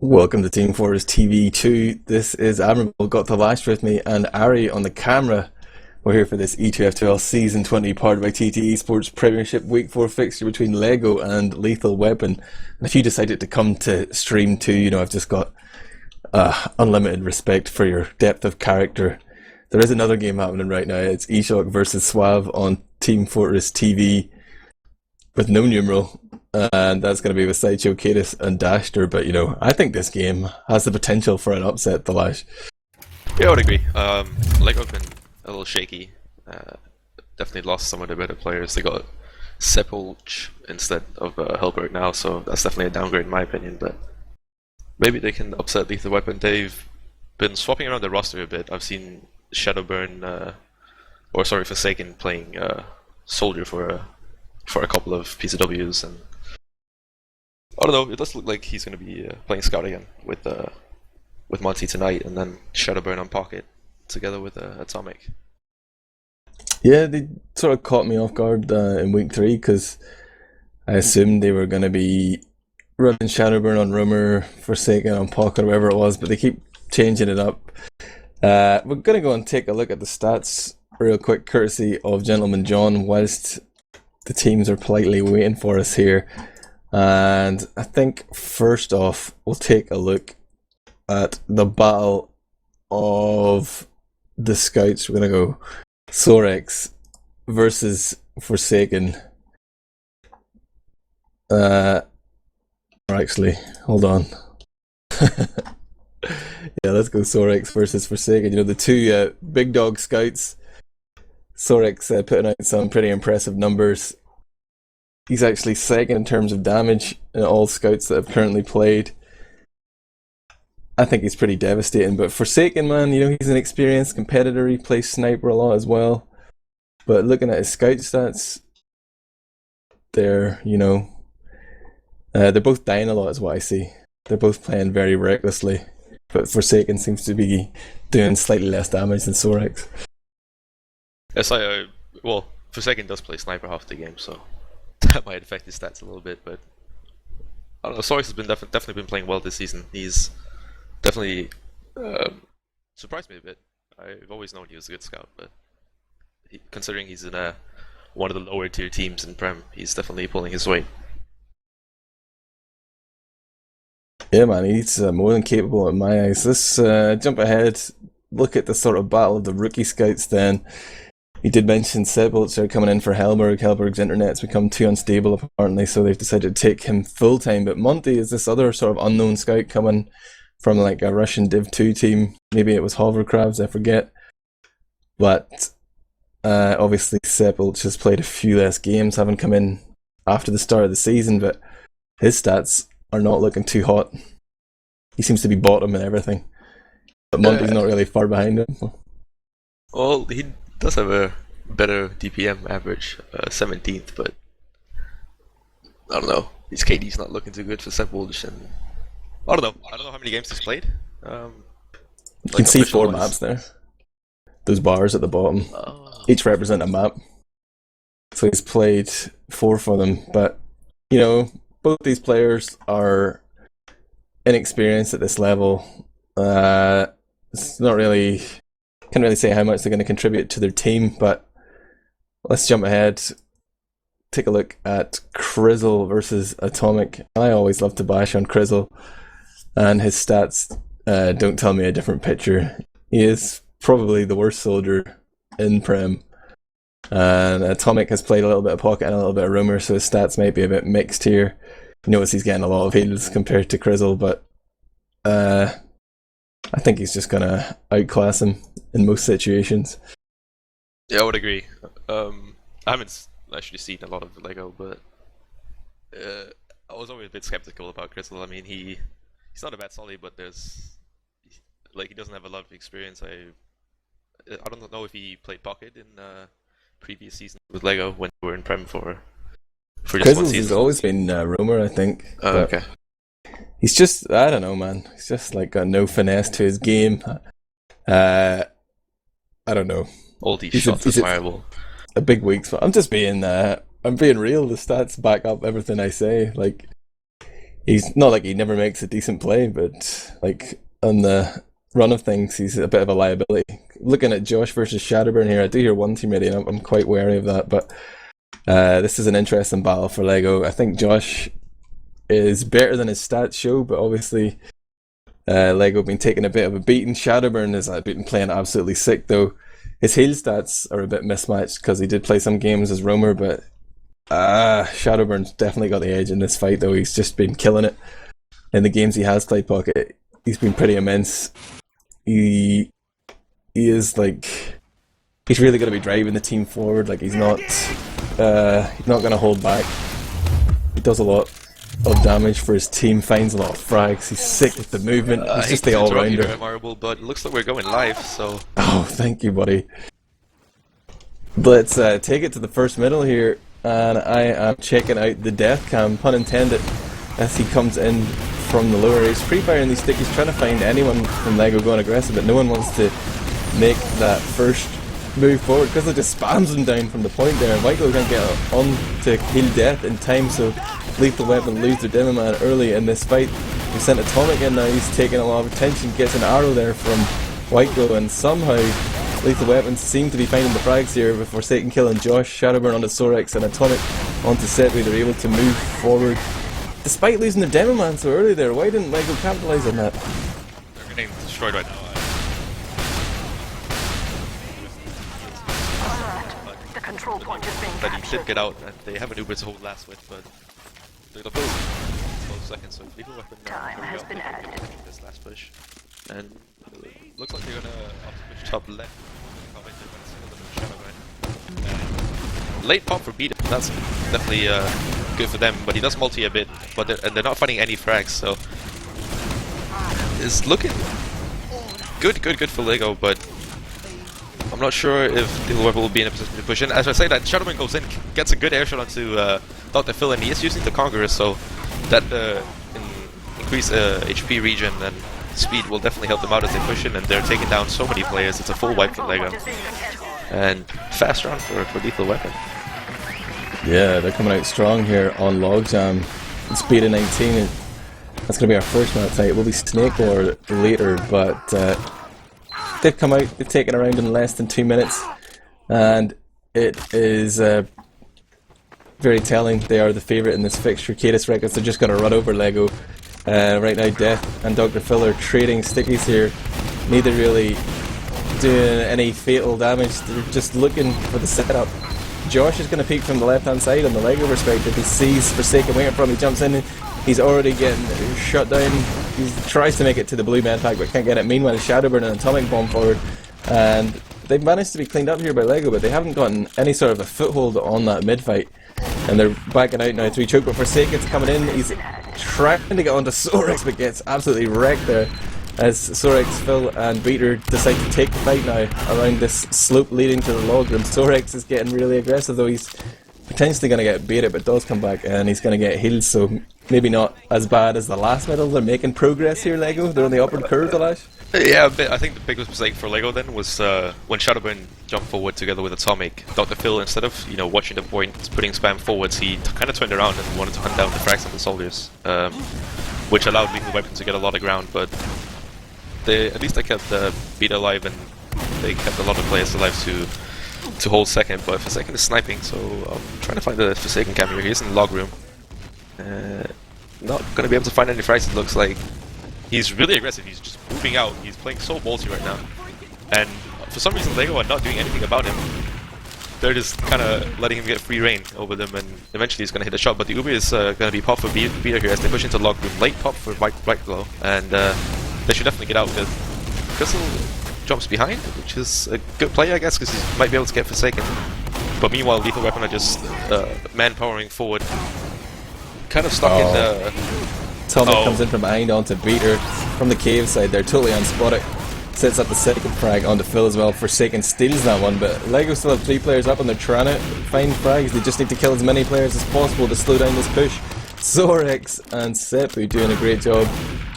Welcome to Team Fortress TV 2. This is Admirable, got Thalash with me, and Arie on the camera. We're here for this ETF2L Season 20 powered by TT Esports Premiership Week 4 fixture between LEGO and Lethal Weapon. And if you decided to come to stream too, you know, I've just got unlimited respect for your depth of character. There is another game happening right now. It's eShock versus Suave on Team Fortress TV with no numeral. And that's going to be with Sideshow, Cadis and Dashter. But, you know, I think this game has the potential for an upset, Thalash. Yeah, I would agree. Lego have been a little shaky. Definitely lost some of their better players. They got Sepulch instead of Hellberg now, so that's definitely a downgrade in my opinion. But maybe they can upset Lethal Weapon. They've been swapping around the roster a bit. I've seen Shadowburn, Forsaken playing Soldier for a couple of PCWs, and I don't know. It does look like he's going to be playing Scout again with Monty tonight, and then Shadowburn on Pocket together with Atomic. Yeah, they sort of caught me off guard in week 3 because I assumed they were going to be running Shadowburn on Rumor, Forsaken on Pocket, or whatever it was, but they keep changing it up. We're going to go and take a look at the stats real quick, courtesy of Gentleman John, whilst the teams are politely waiting for us here. And I think first off, we'll take a look at the battle of the scouts. We're going to go Sorex versus Forsaken. Or actually, hold on. Yeah, let's go Sorex versus Forsaken. You know, the two big dog scouts. Sorex putting out some pretty impressive numbers. He's actually second in terms of damage in all scouts that have currently played. I think he's pretty devastating, but Forsaken, man, you know, he's an experienced competitor. He plays sniper a lot as well. But looking at his scout stats, they're, you know, they're both dying a lot is what I see. They're both playing very recklessly, but Forsaken seems to be doing slightly less damage than Sorex. It's like, well, Forsaken does play sniper half the game, so that might affect his stats a little bit, but I don't know. Sorex has been definitely been playing well this season. He's definitely surprised me a bit. I've always known he was a good scout, but considering he's in one of the lower tier teams in Prem, he's definitely pulling his weight. Yeah, man, he's more than capable in my eyes. Let's jump ahead, look at the sort of battle of the rookie scouts then. He did mention Sepulch are coming in for Hellberg. Hellberg's internet's become too unstable apparently, so they've decided to take him full time. But Monty is this other sort of unknown scout coming from like a Russian Div 2 team. Maybe it was Hovercrabs, I forget. But obviously Sepulch has played a few less games, having come in after the start of the season, but his stats are not looking too hot. He seems to be bottom in everything. But Monty's not really far behind him. Well, he does have a better DPM average, 17th, but I don't know. His KD's not looking too good for Sepulch, and I don't know how many games he's played. You can see 4 maps there. Those bars at the bottom. Each represent a map. So he's played 4 for them, but you know, both these players are inexperienced at this level. It's not really, can't really say how much they're going to contribute to their team, but let's jump ahead. Take a look at Crizzle versus Atomic. I always love to bash on Crizzle, and his stats don't tell me a different picture. He is probably the worst soldier in Prem, and Atomic has played a little bit of Pocket and a little bit of Rumor, so his stats might be a bit mixed here. You notice he's getting a lot of heals compared to Crizzle, but I think he's just gonna outclass him in most situations. Yeah, I would agree. I haven't actually seen a lot of Lego, but I was always a bit skeptical about Crystal. I mean, he's not a bad solly, but he doesn't have a lot of experience. I don't know if he played Pocket in previous seasons with Lego when we were in Prem for just Crizzle's one season. has always been Rumor, I think. Oh, okay. He's just, I don't know, man. He's just like got no finesse to his game. I don't know. All these shots are fireable. A big week. I'm just being, I'm being real. The stats back up everything I say. Like, he's not like he never makes a decent play, but like on the run of things, he's a bit of a liability. Looking at Josh versus Shadowburn here, I do hear one team ready, and I'm quite wary of that, but this is an interesting battle for Lego. I think Josh is better than his stats show, but obviously Lego been taking a bit of a beating. Shadowburn has been playing absolutely sick though. His heal stats are a bit mismatched because he did play some games as roamer, but Shadowburn's definitely got the edge in this fight though. He's just been killing it in the games he has played Pocket. He's been pretty immense. He is like, he's really going to be driving the team forward. Like he's not going to hold back. He does a lot of damage for his team, finds a lot of frags. He's sick with the movement. He's just the all-rounder. Admirable, but it looks like we're going live, so... Oh, thank you, buddy. Let's take it to the first middle here, and I am checking out the death cam, pun intended, as he comes in from the lower. He's pre-firing these stickies, trying to find anyone from Lego going aggressive, but no one wants to make that first move forward because it just spams them down from the point there. Michael can't get on to heal death in time, so Lethal Weapon lose their demo man early in this fight. We sent Atomic in now, he's taking a lot of attention, gets an arrow there from Whiteglow, and somehow Lethal Weapons seem to be finding the frags here with Forsaken killing Josh, Shadowburn onto Sorex, and Atomic onto Setway. They're able to move forward despite losing their demo man so early there. Why didn't Lego capitalise on that? They're getting destroyed right now. The control point is being But he captured. did get out, and they have an Uber to hold last with, but they're gonna pull 12 seconds, so Lethal Weapon Time has been added. this last push. And looks like they're gonna push top left. Late pop for beat, that's definitely good for them, but he does multi a bit, but they're not finding any frags, so it's looking good for Lego, but I'm not sure if Lethal Weapon will be in a position to push in. As I say that, Shadowman goes in, gets a good air shot onto Dr. Phil, and he is using the Conqueror, so that increased HP regen and speed will definitely help them out as they push in, and they're taking down so many players. It's a full wipe for Lego. And fast round for Lethal Weapon. Yeah, they're coming out strong here on Logjam. It's beta 19. That's going to be our first map fight. It will be Snake War later, but they've come out, they've taken a round in less than 2 minutes, and it is very telling. They are the favourite in this fixture. Cadis Records, they're just going to run over Lego. Right now, Death and Dr. Phil are trading stickies here. Neither really doing any fatal damage. They're just looking for the setup. Josh is going to peek from the left hand side on the Lego perspective. He sees Forsaken waiting for him, he jumps in, he's already getting shut down. He tries to make it to the blue med pack but can't get it. Meanwhile, Shadowburn and Atomic bomb forward, and they've managed to be cleaned up here by Lego, but they haven't gotten any sort of a foothold on that mid fight, and they're backing out now. 3 choke, but Forsaken's coming in. He's trying to get onto Sorex but gets absolutely wrecked there as Sorex, Phil and Beater decide to take the fight now around this slope leading to the log room. Sorex is getting really aggressive though. He's potentially going to get baited, but does come back and he's going to get healed, so maybe not as bad as the last middle. They're making progress here, Lego. They're on the upward curve, Thalash. Yeah, I think the biggest mistake for Lego then was when Shadowburn jumped forward together with Atomic. Dr. Phil, instead of watching the point, putting spam forwards, he kind of turned around and wanted to hunt down the frags on the soldiers, which allowed Lethal Weapon to get a lot of ground, but at least they kept the beat alive, and they kept a lot of players alive to hold second. But Forsaken is sniping, so I'm trying to find the Forsaken camera. He's in the log room. Not going to be able to find any frags, it looks like. He's really aggressive, he's just moving out, he's playing so ballsy right now. And for some reason Lego are not doing anything about him. They're just kind of letting him get free reign over them, and eventually he's going to hit a shot. But the Uber is going to be pop for Beater here as they push into log room. Late pop for Whiteglow, and they should definitely get out because Crystal jumps behind, which is a good play, I guess, because he might be able to get Forsaken. But meanwhile, Lethal Weapon are just man-powering forward. Kind of stuck in the... Atomic comes in from behind onto Beater from the cave side. They're totally unspotted. Sets up the second frag onto Phil as well. Forsaken steals that one, but Lego still have 3 players up and they're trying to find frags. They just need to kill as many players as possible to slow down this push. Sorex and Sepu doing a great job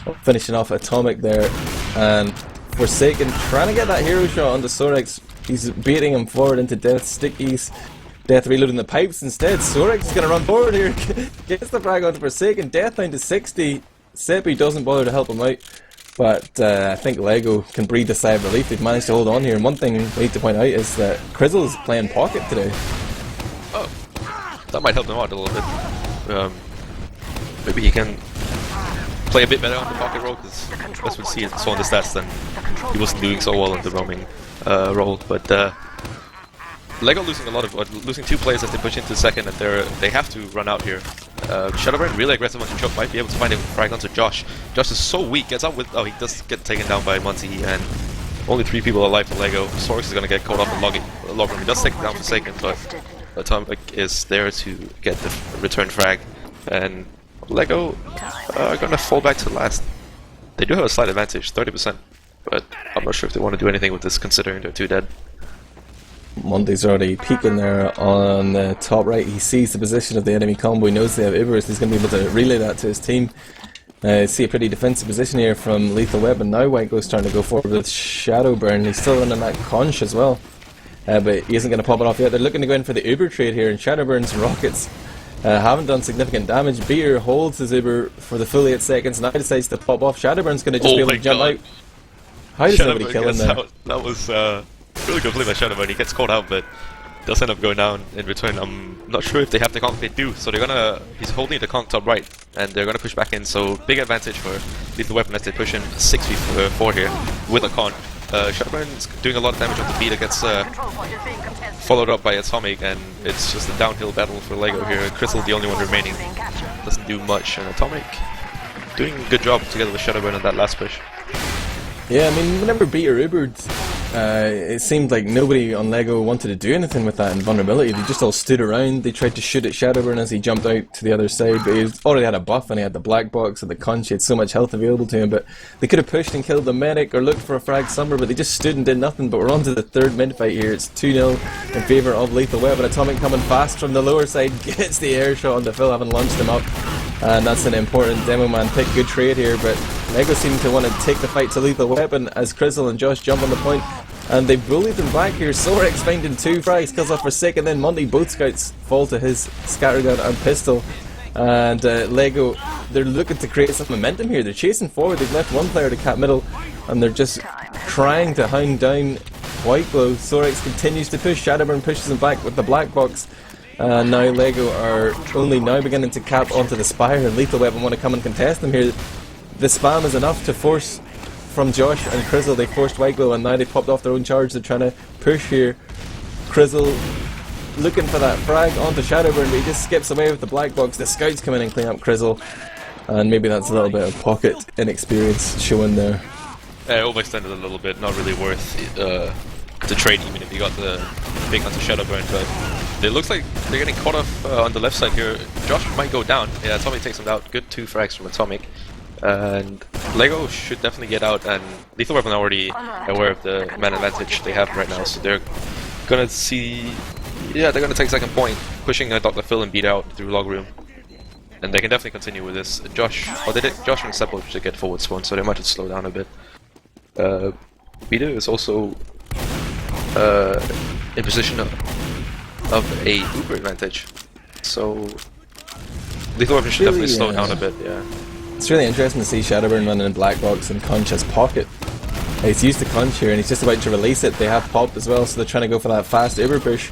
of finishing off Atomic there, and Forsaken trying to get that hero shot onto Sorex. He's baiting him forward into death. Stickies Death reloading the pipes instead. Sorex is going to run forward here. Gets the frag onto Forsaken. Death down to 60. Seppi doesn't bother to help him out. But I think LEGO can breathe a sigh of relief. They've managed to hold on here. And one thing I need to point out is that Crizzle's playing pocket today. Oh, that might help them out a little bit. Maybe he can play a bit better on the pocket role, because as we see, saw in the stats, then he wasn't doing so well in the roaming role. But LEGO losing 2 players as they push into the second, and they have to run out here. Shadowburn really aggressive onto Choke, might be able to find a frag onto Josh. Josh is so weak, gets out with, he does get taken down by Monty, and only 3 people alive for LEGO. Sorex is going to get caught up in log room. He does take it down for second, but Atomic is there to get the return frag, and LEGO are going to fall back to last. They do have a slight advantage, 30%, but I'm not sure if they want to do anything with this considering they're 2 dead. Monty's already peeking there on the top right. He sees the position of the enemy combo. He knows they have Uberus. He's going to be able to relay that to his team. See a pretty defensive position here from Lethal Weapon. Now Whiteglow's trying to go forward with Shadowburn. He's still running that conch as well. But he isn't going to pop it off yet. They're looking to go in for the Uber trade here, and Shadowburn's rockets haven't done significant damage. Beer holds his Uber for the full 8 seconds. Now decides to pop off. Shadowburn's going to just be able to jump out. How does nobody kill him there? That was really good play by Shadowburn. He gets caught out, but does end up going down in return. I'm not sure if they have the conch. They do, so he's holding the conch top right, and they're gonna push back in. So big advantage for Lethal Weapon as they push in 6v4 here with a conch. Shadowburn's doing a lot of damage on the beat. It gets followed up by Atomic, and it's just a downhill battle for LEGO here. Crystal, the only one remaining, doesn't do much, and Atomic doing a good job together with Shadowburn on that last push. Yeah, I mean, whenever Beater Ubered, it seemed like nobody on LEGO wanted to do anything with that invulnerability. They just all stood around. They tried to shoot at Shadowburn as he jumped out to the other side, but he already had a buff and he had the black box and the conch. He had so much health available to him, but they could have pushed and killed the medic or looked for a frag somewhere, but they just stood and did nothing. But we're on to the 3rd mid fight here. It's 2-0 in favour of Lethal Weapon. Atomic coming fast from the lower side, gets the air shot onto Phil, having launched him up. And that's an important demo man pick. Good trade here, but LEGO seem to want to take the fight to Lethal Weapon as Crizzle and Josh jump on the point, and they bullied them back here. Sorex finding 2 frags, kills off Forsaken, then Monty. Both scouts fall to his scattergun and pistol, and LEGO, they're looking to create some momentum here. They're chasing forward. They've left 1 player to cap middle, and they're just trying to hound down Whiteglow. Sorex continues to push. Shadowburn pushes him back with the black box. Now LEGO are only now beginning to cap onto the Spire, and Lethal Weapon want to come and contest them here. The spam is enough to force from Josh and Crizzle. They forced Whiteglow, and now they popped off their own charge. They're trying to push here. Crizzle looking for that frag onto Shadowburn, but he just skips away with the black box. The scouts come in and clean up Crizzle, and maybe that's a little bit of pocket inexperience showing there. Overextended a little bit, not really worth the trade, even if you got the big onto Shadowburn, but it looks like they're getting caught off on the left side here. Josh might go down. Yeah, Atomic takes him out. Good 2 frags from Atomic. And LEGO should definitely get out, and Lethal Weapon are already aware of the man advantage they have right now, so they're gonna see... Yeah, they're gonna take second point, pushing Dr. Phil and beat out through log room. And they can definitely continue with this. Josh and Seppo should get forward spawn, so they might just slow down a bit. Beater is also in position of a Uber advantage, so Lethal Weapon should definitely slow down a bit, yeah. It's really interesting to see Shadowburn running in black box and conch as pocket. He's used the conch here and he's just about to release it. They have popped as well, so they're trying to go for that fast Uber push.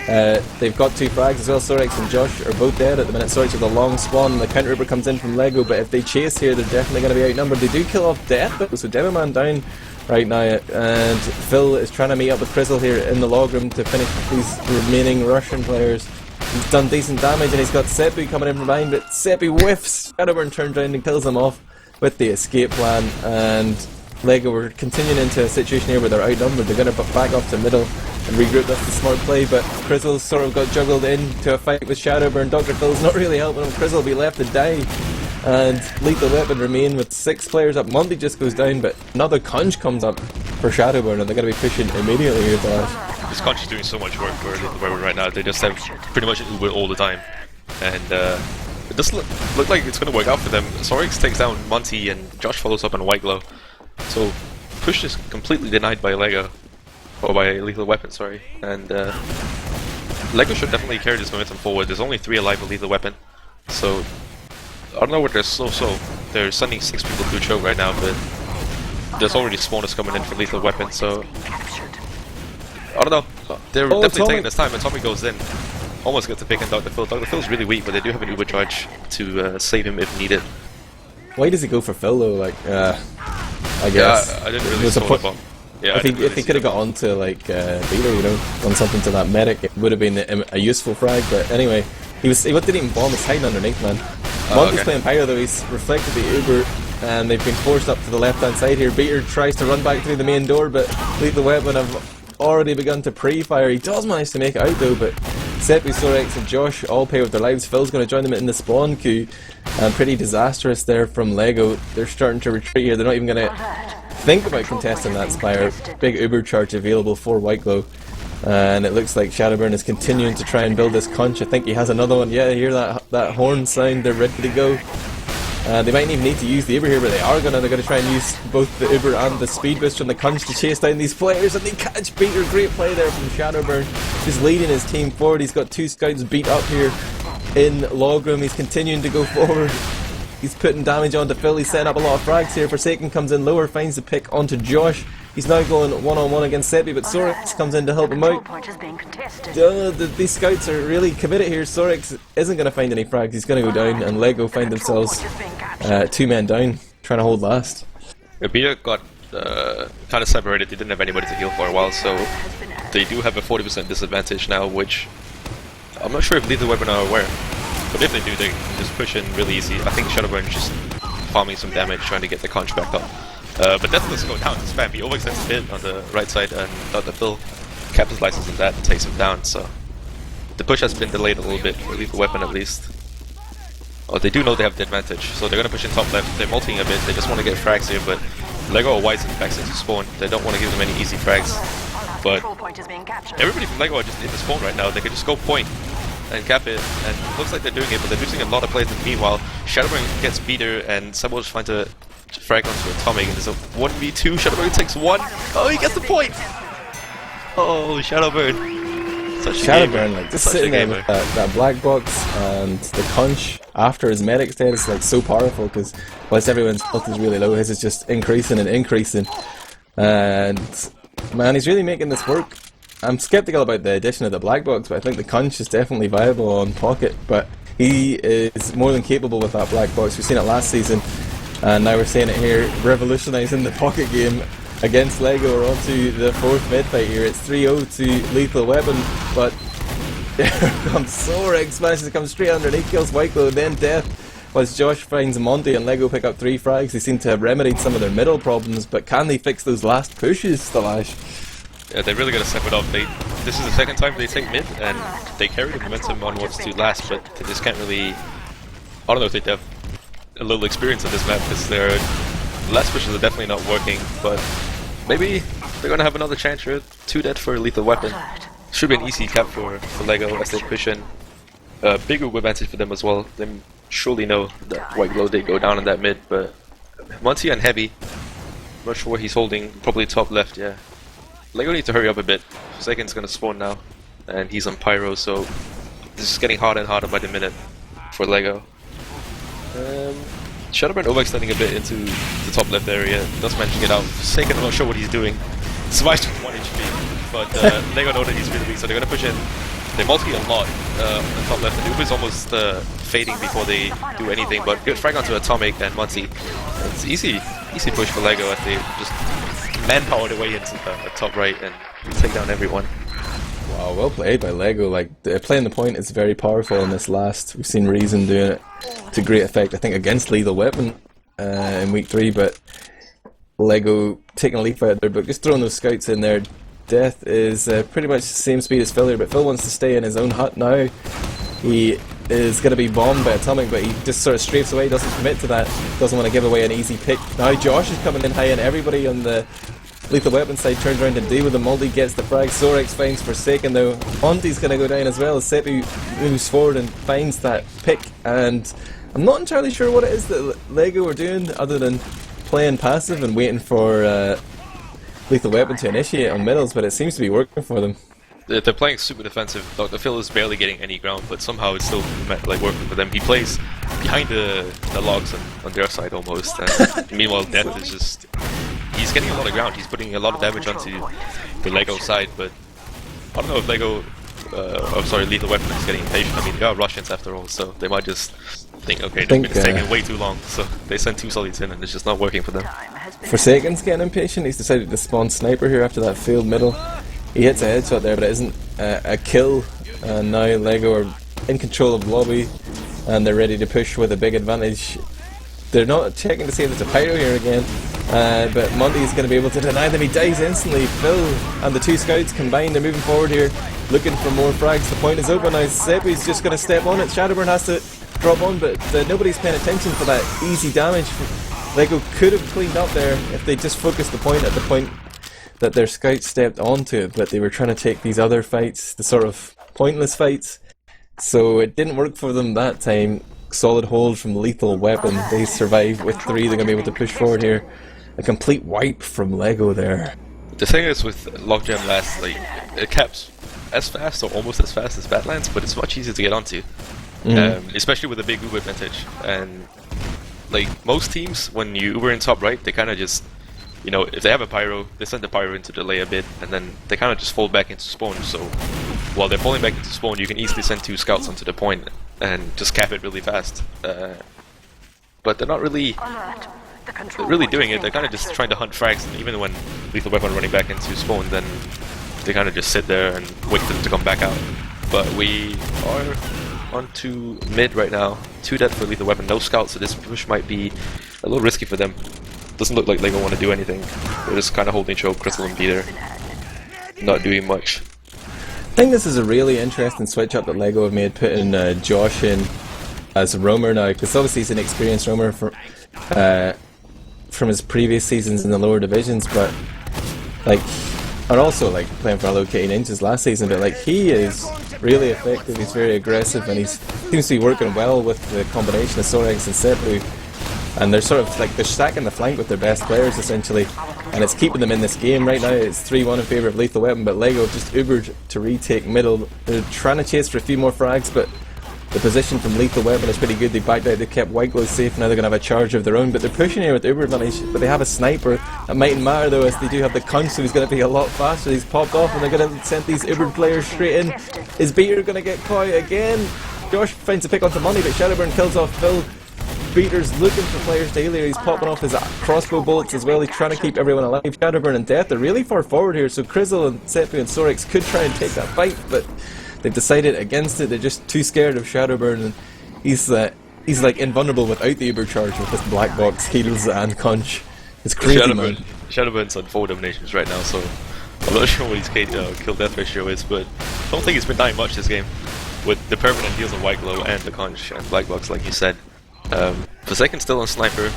They've got 2 frags as well. Sorex and Josh are both dead at the minute. Sorex with a long spawn, and the counter Uber comes in from LEGO, but if they chase here, they're definitely going to be outnumbered. They do kill off Death though, so Demo Man down right now, and Phil is trying to meet up with Crizzle here in the log room to finish these remaining Russian players. He's done decent damage, and he's got Seppi coming in from behind, but Seppi whiffs. Shadowburn turns around and kills him off with the escape plan, and LEGO are continuing into a situation here where they're outnumbered. They're going to back off to middle and regroup. That's the smart play, but Crizzle's sort of got juggled into a fight with Shadowburn. Dr. Phil's not really helping him. Crizzle will be left to die, and Lethal Weapon remain with 6 players up. Monty just goes down, but another conch comes up for Shadowburn, and they're going to be pushing immediately here, Thalash. This conch is doing so much work for Lethal Weapon right now. They just have pretty much an Uber all the time, and it doesn't look like it's going to work out for them. Sorex takes down Monty, and Josh follows up on Whiteglow. So push is completely denied by LEGO, or by Lethal Weapon, sorry. And Lego should definitely carry this momentum forward. There's only 3 alive with lethal weapon, so I don't know what they're so. They're sending 6 people through choke right now, but there's already spawners coming in for lethal weapon, so I don't know. They're definitely taking this time. Atomic goes in, almost gets to pick on Dr. Phil. Dr. Phil's really weak, but they do have an uber charge to save him if needed. Why does he go for Phil though? Like, I guess. Yeah, I didn't really see the bomb. Yeah, if he could have got onto like Beater, you know, done something to that medic, it would have been a useful frag. But anyway, he didn't even bomb. He's hiding underneath, man. Monty's playing Pyro though. He's reflected the Uber, and they've been forced up to the left-hand side here. Beater tries to run back through the main door, but Lethal Weapon have already begun to pre-fire. He does manage to make it out though, but Seppi, Sorex and Josh all pay with their lives. Phil's going to join them in the spawn queue, and pretty disastrous there from Lego. They're starting to retreat here. They're not even going to think about contesting that Spire. Big Uber charge available for White Glow, and it looks like Shadowburn is continuing to try and build this conch. I think he has another one. Yeah, hear that horn sound. They're ready to go. They might even need to use the Uber here, but they're going to try and use both the Uber and the speed boost from the Conch to chase down these players, and they catch Beater. Great play there from Shadowburn, just leading his team forward. He's got 2 scouts beat up here in log room. He's continuing to go forward. He's putting damage onto Phil. He's setting up a lot of frags here. Forsaken comes in lower, finds the pick onto Josh. He's now going one-on-one against Seppi, but Sorex comes in to help him out. These scouts are really committed here. Sorex isn't going to find any frags. He's going to go down, and Lego find themselves 2 men down, trying to hold last. Beater got kind of separated. They didn't have anybody to heal for a while, so they do have a 40% disadvantage now, which I'm not sure if Lethal Weapon are aware. But if they do, they can just push in really easy. I think Shadowburn is just farming some damage, trying to get the conch back up. But Deathless go down to spam. He overextends a bit on the right side, and Dr. Phil capitalizes on that and takes him down. So the push has been delayed a little bit for Lethal Weapon at least. Oh, they do know they have the advantage, so they're going to push in top left. They're multing a bit. They just want to get frags here, but Lego are wise in backs into spawn. They don't want to give them any easy frags. But everybody from Lego are just in the spawn right now. They can just go point and cap it, and it looks like they're doing it, but they're losing a lot of players in the meanwhile. Shadowburn gets Beater, and Samuel's trying to frag onto Atomic, and there's a 1v2. Shadowburn takes 1. Oh, he gets the point! Oh, Shadowburn. Shadowburn, like, just sitting there with that black box and the conch after his medic's dead is like so powerful, because whilst everyone's health is really low, his is just increasing and increasing. And man, he's really making this work. I'm skeptical about the addition of the black box, but I think the conch is definitely viable on Pocket. But he is more than capable with that black box. We've seen it last season, and now we're seeing it here, revolutionising the Pocket game against Lego. We're on to the 4th mid fight here. It's 3-0 to Lethal Weapon, but there comes Sorex, manages to come straight underneath, kills White Glow, then Death, whilst Josh finds Monty and Lego pick up 3 frags. They seem to have remedied some of their middle problems, but can they fix those last pushes, Thalash? Yeah, they're really going to step it up. This is the 2nd time they take mid, and they carry the momentum onwards to last, but they just can't really... I don't know if they have a little experience on this map, because their last pushes are definitely not working, but maybe they're going to have another chance here. 2 dead for Lethal Weapon. Should be an easy cap for Lego as they push in. Big Uber advantage for them as well. They surely know that White Glow did go down on that mid, but Monty and Heavy, not sure where he's holding, probably top left, yeah. Lego need to hurry up a bit. Forsaken's gonna spawn now, and he's on Pyro, so this is getting harder and harder by the minute for Lego. Shadowburn overextending a bit into the top left area, does manage to get out. Forsaken, I'm not sure what he's doing. Survives with 1 HP, but Lego know that he's really weak, so they're gonna push in. They multi a lot on the top left, and Uber's almost fading before they do anything, but good frag onto Atomic and Monty. It's easy push for Lego as they just manpower their way into the top right and take down everyone. Wow, well played by Lego. Like, playing the point is very powerful in this last. We've seen Reason doing it to great effect, I think, against Lethal Weapon in week 3, but Lego taking a leaf out there, but just throwing those scouts in there. Death is pretty much the same speed as Phil here, but Phil wants to stay in his own hut now. He is going to be bombed by Atomic, but he just sort of strafes away, doesn't commit to that, doesn't want to give away an easy pick. Now Josh is coming in high, and everybody on the Lethal Weapon side turns around to deal with him. Multi gets the frag. Sorex finds Forsaken though. Monty's going to go down as well as Seppi moves forward and finds that pick, and I'm not entirely sure what it is that Lego are doing other than playing passive and waiting for Lethal Weapon to initiate on middles, but it seems to be working for them. They're playing super defensive. Dr. Phil is barely getting any ground, but somehow it's still like working for them. He plays behind the logs on their side almost, and meanwhile Death is just... He's getting a lot of ground. He's putting a lot of damage onto the Lego side, but I don't know if Lego... Lethal Weapon is getting impatient. I mean, they are Russians after all, so they might just think, okay, it's taking way too long, so they send 2 solids in and it's just not working for them. Forsaken's getting impatient. He's decided to spawn Sniper here after that failed middle. He hits a headshot there, but it isn't a kill. And now Lego are in control of the lobby, and they're ready to push with a big advantage. They're not checking to see if there's a pyro here again, but Monty is going to be able to deny them. He dies instantly. Phil and the 2 scouts combined are moving forward here, looking for more frags. The point is open now. Seppi's just going to step on it. Shadowburn has to drop on, but nobody's paying attention for that easy damage. Lego could have cleaned up there if they just focused the point at the point that their scouts stepped onto it, but they were trying to take these other fights, the sort of pointless fights. So it didn't work for them that time. Solid hold from Lethal Weapon. They survived with 3. They're going to be able to push forward here. A complete wipe from Lego there. The thing is with Logjam Last, like, it caps as fast or almost as fast as Badlands, but it's much easier to get onto. Especially with a big Uber advantage. And like most teams, when you Uber in top right, they kind of just, you know, if they have a pyro, they send the pyro into delay a bit, and then they kind of just fall back into spawn. So while they're falling back into spawn, you can easily send 2 scouts onto the point and just cap it really fast. But they're not really doing it. They're kind of just trying to hunt frags, and even when Lethal Weapon running back into spawn, then they kind of just sit there and wait for them to come back out. But we are onto mid right now. 2 dead for Lethal Weapon, no scouts, so this push might be a little risky for them. Doesn't look like Lego want to do anything. They're just kind of holding choke. Crystal and Peter not doing much. I think this is a really interesting switch up that Lego have made, putting Josh in as a roamer now, because obviously he's an experienced roamer from his previous seasons in the lower divisions, but like, and also like playing for Allocating Ninjas last season, but like he is really effective. He's very aggressive, and he seems to be working well with the combination of Sorex and Seppu. And they're sort of like, they're stacking the flank with their best players essentially, and it's keeping them in this game right now. It's 3-1 in favour of Lethal Weapon, but Lego just Ubered to retake middle. They're trying to chase for a few more frags, but the position from Lethal Weapon is pretty good. They backed out, they kept White Glow safe. Now they're going to have a charge of their own, but they're pushing here with Uber advantage. But they have a sniper. That mightn't matter though, as they do have the Kunch, so he's going to be a lot faster. He's popped off, and they're going to send these Uber players straight in. Is Beater going to get caught again? Josh finds a pick onto Money, but Shadowburn kills off Phil. Beater's looking for players to heal here. He's popping off his crossbow bullets as well. He's trying to keep everyone alive. Shadowburn and Death are really far forward here, so Krizzle and Seppu and Sorex could try and take that fight, but they've decided against it. They're just too scared of Shadowburn, and he's like invulnerable without the Uber charge with this black box, heals and Kunch. It's crazy, man. Shadowburn's on 4 dominations right now, so I'm not sure what his kill death ratio is, but I don't think he's been dying much this game with the permanent deals of White Glow and the Kunch and black box, like you said. Forsaken still on Sniper.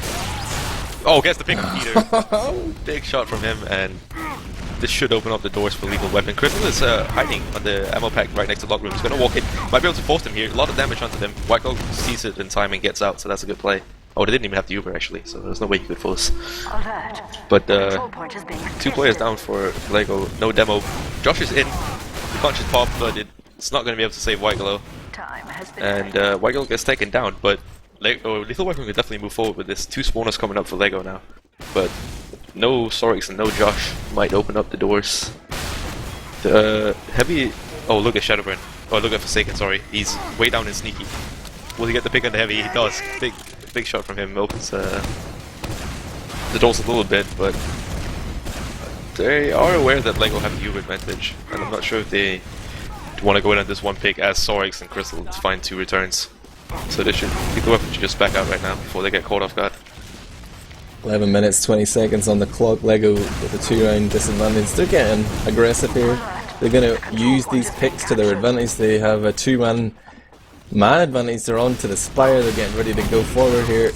Oh, gets the pick on Peter. Big shot from him, and this should open up the doors for Lethal Weapon. Crystal is hiding on the ammo pack right next to Lock Room. He's going to walk in. Might be able to force him here. A lot of damage onto them. White Glow sees it in time and gets out, so that's a good play. Oh, they didn't even have the Uber actually, so there's no way you could force. But 2 players down for Lego. No demo. Josh is in. The punch is popped, but it's not going to be able to save White Glow. And White Glow gets taken down, but Lethal Weapon could definitely move forward with this. 2 spawners coming up for Lego now, but no Sorex and no Josh might open up the doors. The heavy. Oh, look at Shadowburn. Oh, look at Forsaken. Sorry, he's way down and sneaky. Will he get the pick on the heavy? He does. Big shot from him. Opens the doors a little bit, but they are aware that Lego have the Uber advantage, and I'm not sure if they want to go in on this one pick as Sorex and Crystal to find 2 returns. So they should just back out right now before they get caught off guard. 11 minutes 20 seconds on the clock. Lego with a 2-round disadvantage. They're getting aggressive here. They're going to use these picks to their advantage. They have a 2-man advantage. They're on to the Spire. They're getting ready to go forward here.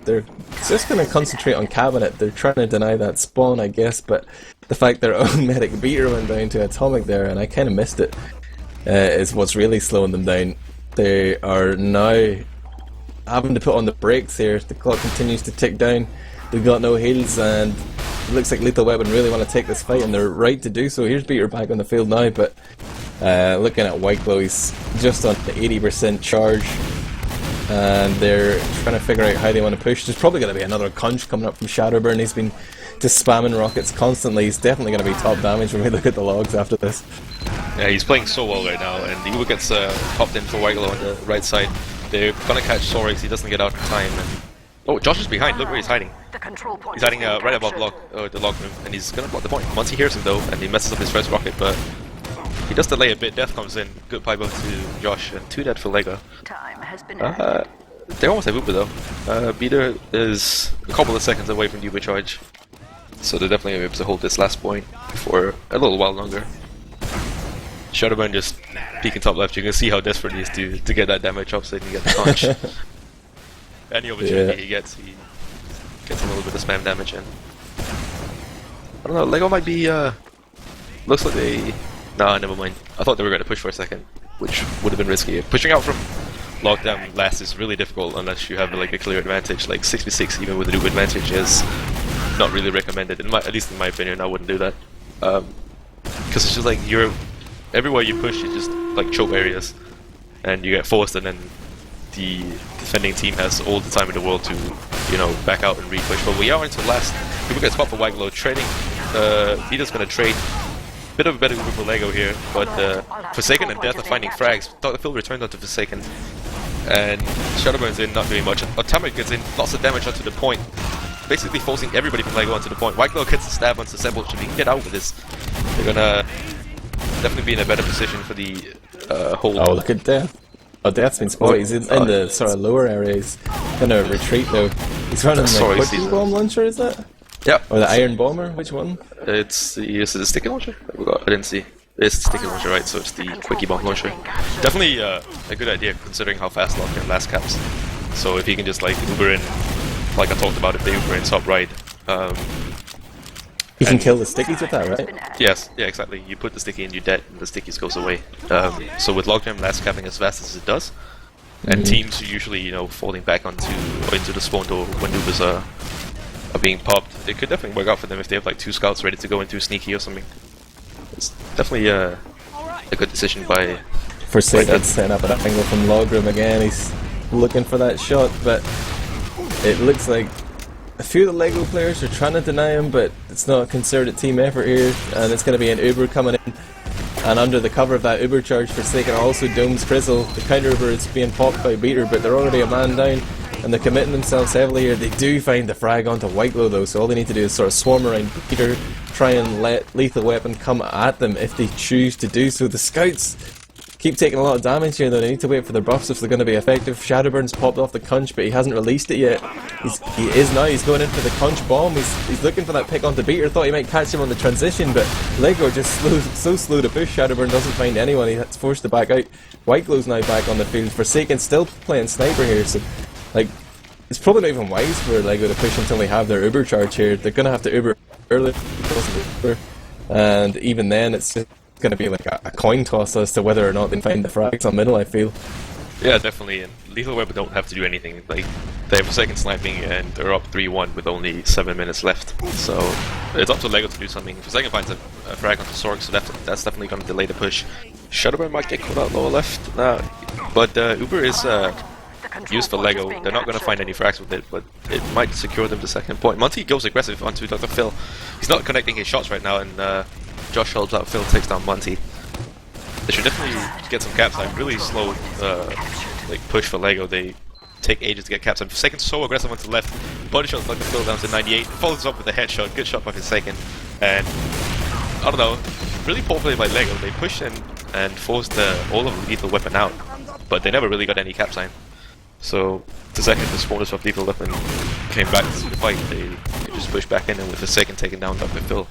They're just going to concentrate on Cabinet. They're trying to deny that spawn, I guess, but the fact their own medic Beater went down to Atomic there, and I kind of missed it, is what's really slowing them down. They are now having to put on the brakes here. The clock continues to tick down. They've got no heals, and it looks like Lethal Weapon really want to take this fight, and they're right to do so. Here's Beater back on the field now, but Looking at Whiteglow, he's just on the 80% charge, and they're trying to figure out how they want to push. There's probably going to be another conch coming up from Shadowburn. He's been just spamming rockets constantly. He's definitely going to be top damage when we look at the logs after this. Yeah, he's playing so well right now, and Uber gets popped in for Whiteglow on the right side. They're gonna catch Sorex, he doesn't get out in time, and... Oh, Josh is behind, look where he's hiding. He's hiding right above the log room, and he's gonna block the point. Once he hears him though, and he messes up his first rocket, but he does delay a bit. Death comes in, good pipe up to Josh, and 2 dead for Lego. Time has been They almost have Uber though. Beater is a couple of seconds away from the Uber charge, so they're definitely able to hold this last point for a little while longer. Shadowburn just peeking top left, you can see how desperate he is to get that damage up so he can get the conch. Any opportunity he gets a little bit of spam damage in. I don't know, Lego might be, looks like they... Nah, never mind. I thought they were going to push for a second, which would have been risky. Pushing out from lockdown last is really difficult unless you have like a clear advantage. Like 6v6 even with a new advantage is not really recommended, at least in my opinion. I wouldn't do that. Because it's just like you're... Everywhere you push, you just like choke areas, and you get forced, and then the defending team has all the time in the world to, you know, back out and re-push. But we are into last. People get spot for Whiteglow trading. Vita's gonna trade. Bit of a better group for Lego here, but Forsaken and Death are finding frags. Dr. Phil returns onto Forsaken, and Shadowburn's in, not doing much. Atomic gets in, lots of damage onto the point, basically forcing everybody from Lego onto the point. Whiteglow gets a stab onto Sebulch, and he can get out with this. They're gonna definitely be in a better position for the hold. Oh, look at Death. Oh, Death's been spotted. He's in the sort of lower area. He's gonna retreat though. He's running the Quickie Bomb Launcher, is that? Yeah. Or the Iron Bomber? Which one? Is it the Sticky Launcher? I didn't see. It's the Sticky Launcher, right? So it's the Quickie Bomb Launcher. Definitely a good idea considering how fast Lockdown last caps. So if he can just like Uber in, like I talked about, if they Uber in top right. You can kill the stickies with that, right? Yes, yeah, exactly. You put the sticky in, you're dead, and the stickies goes away. So with Logjam last capping as fast as it does, and teams are usually, you know, falling back into the spawn door when Ubers are being popped, it could definitely work out for them if they have like 2 scouts ready to go into sneaky or something. It's definitely a good decision by... Forsaken setting up an angle from log room again. He's looking for that shot, but it looks like a few of the Lego players are trying to deny him, but it's not a concerted team effort here, and it's going to be an Uber coming in. And under the cover of that Uber charge, Forsaken also domes Crizzle. The counter Uber is being popped by Beater, but they're already a man down, and they're committing themselves heavily here. They do find the frag onto Whiteglow though, so all they need to do is sort of swarm around Beater, try and let Lethal Weapon come at them if they choose to do so. The scouts keep taking a lot of damage here though. They need to wait for their buffs if they're going to be effective. Shadowburn's popped off the conch, but he hasn't released it yet. He is now. He's going in for the conch bomb. He's looking for that pick onto Beater. Thought he might catch him on the transition, but Lego just so slow to push. Shadowburn doesn't find anyone. He's forced to back out. Whiteglow's now back on the field. Forsaken still playing sniper here, so like it's probably not even wise for Lego to push until they have their Uber charge here. They're going to have to Uber early, and even then it's just going to be like a coin toss as to whether or not they find the frags on middle, I feel. Yeah, definitely, and Lethal Weapon don't have to do anything. Like, they have a second sniping and they're up 3-1 with only 7 minutes left. So, it's up to Lego to do something. If Second finds a frag onto Sorg, so that's definitely going to delay the push. Shadowburn might get caught out lower left, but Uber is used for Lego. They're not going to find any frags with it, but it might secure them the second point. Monty goes aggressive onto Dr. Phil. He's not connecting his shots right now, and Josh helps out. Phil takes down Monty. They should definitely get some caps. Like really slow, like push for Lego. They take ages to get caps. And Forsaken so aggressive onto the left. Body shot Dr. Phil down to 98. Follows up with a headshot. Good shot by Forsaken. And I don't know, really poor play by Lego. They pushed and forced all of the Lethal Weapon out, but they never really got any cap sign. So the second the spawners of Lethal Weapon came back to the fight, they just pushed back in, and with Forsaken taking down Dr. Phil,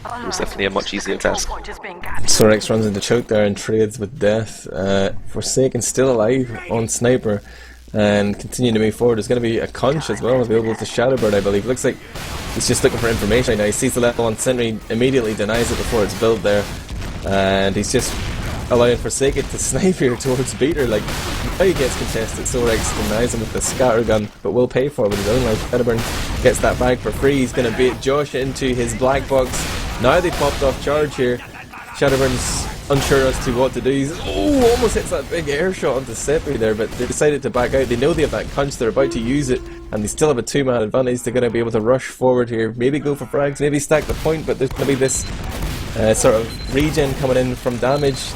it was definitely a much easier task. Sorex runs into choke there and trades with Death. Forsaken still alive on Sniper and continuing to move forward. There's going to be a conch as well available to Shadowbird, I believe. Looks like he's just looking for information right now. He sees the level 1 sentry, immediately denies it before it's built there, and he's just allowing Forsaken to snipe here towards Beater. Like, now he gets contested, Sorex denies him with the scattergun, but will pay for it with his own life. Shadowburn gets that bag for free. He's going to bait Josh into his black box. Now they popped off charge here. Shadowburn's unsure as to what to do. He's almost hits that big air shot onto Seppi there, but they decided to back out. They know they have that punch, they're about to use it, and they still have a 2-man advantage. They're going to be able to rush forward here, maybe go for frags, maybe stack the point, but there's going to be this sort of regen coming in from damage.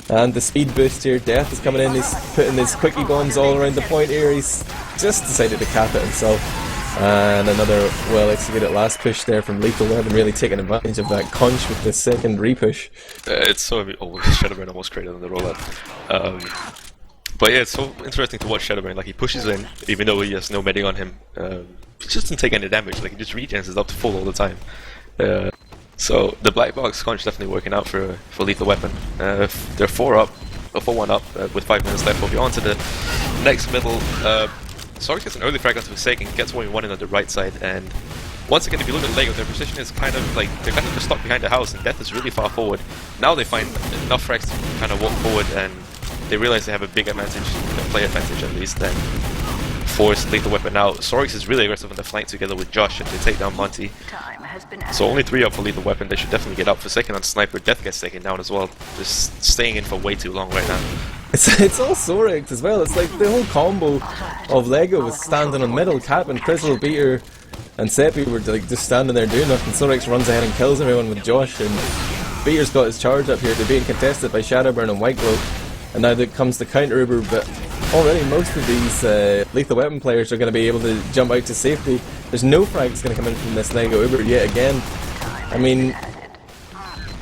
And the speed boost here, Death is coming in, he's putting his quickie bombs all around the point here. He's just decided to cap it himself. And another well executed last push there from Lethal Weapon, really taking advantage of that conch with the second repush. It's so Shadowburn almost created on the rollout. But yeah, it's so interesting to watch Shadowburn. Like, he pushes in, even though he has no medic on him. He just doesn't take any damage. Like, he just regens his up to full all the time. So the black box conch definitely working out for Lethal Weapon. They're 4-1 up with 5 minutes left. We'll be on to the next middle. Sorry gets an early frag onto Forsaken, gets 1-1 in on the right side, and once again, if you look at Lego, their position is kind of like, they're kind of just stuck behind the house, and Death is really far forward. Now they find enough frags to kind of walk forward, and they realize they have a big advantage, a play advantage at least, and force Lethal Weapon out. Sorix is really aggressive on the flank together with Josh, and they take down Monty. So only 3 up for Lethal Weapon. They should definitely get up. Forsaken on Sniper. Death gets taken down as well. Just staying in for way too long right now. It's all Sorix as well. It's like the whole combo of Lego was standing on middle. Cap and Crizzle, Beater and Seppi were like just standing there doing nothing. Sorix runs ahead and kills everyone with Josh, and Beater's got his charge up here. They're being contested by Shadowburn and White Glow, and now there comes the counter Uber, but already most of these Lethal Weapon players are going to be able to jump out to safety. There's no frags going to come in from this Lego Uber yet again. I mean,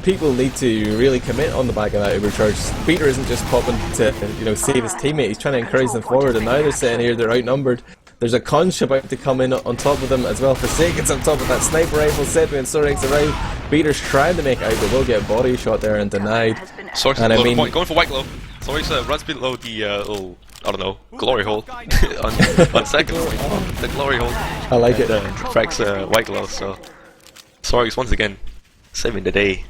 people need to really commit on the back of that Uber charge. Peter isn't just popping to, you know, save his teammate, he's trying to encourage them forward, and now they're sitting here, they're outnumbered. There's a conch about to come in on top of them as well. Forsaken's on top of that sniper rifle, Seppi and Sorix arrive. Peter's trying to make it out, but will get body shot there and denied. Sorix and I mean, going for White Glow. Sorix runs below the little, I don't know, glory hole on second point. The glory hole. I like it. Frags White Glow, so Sorix once again saving the day.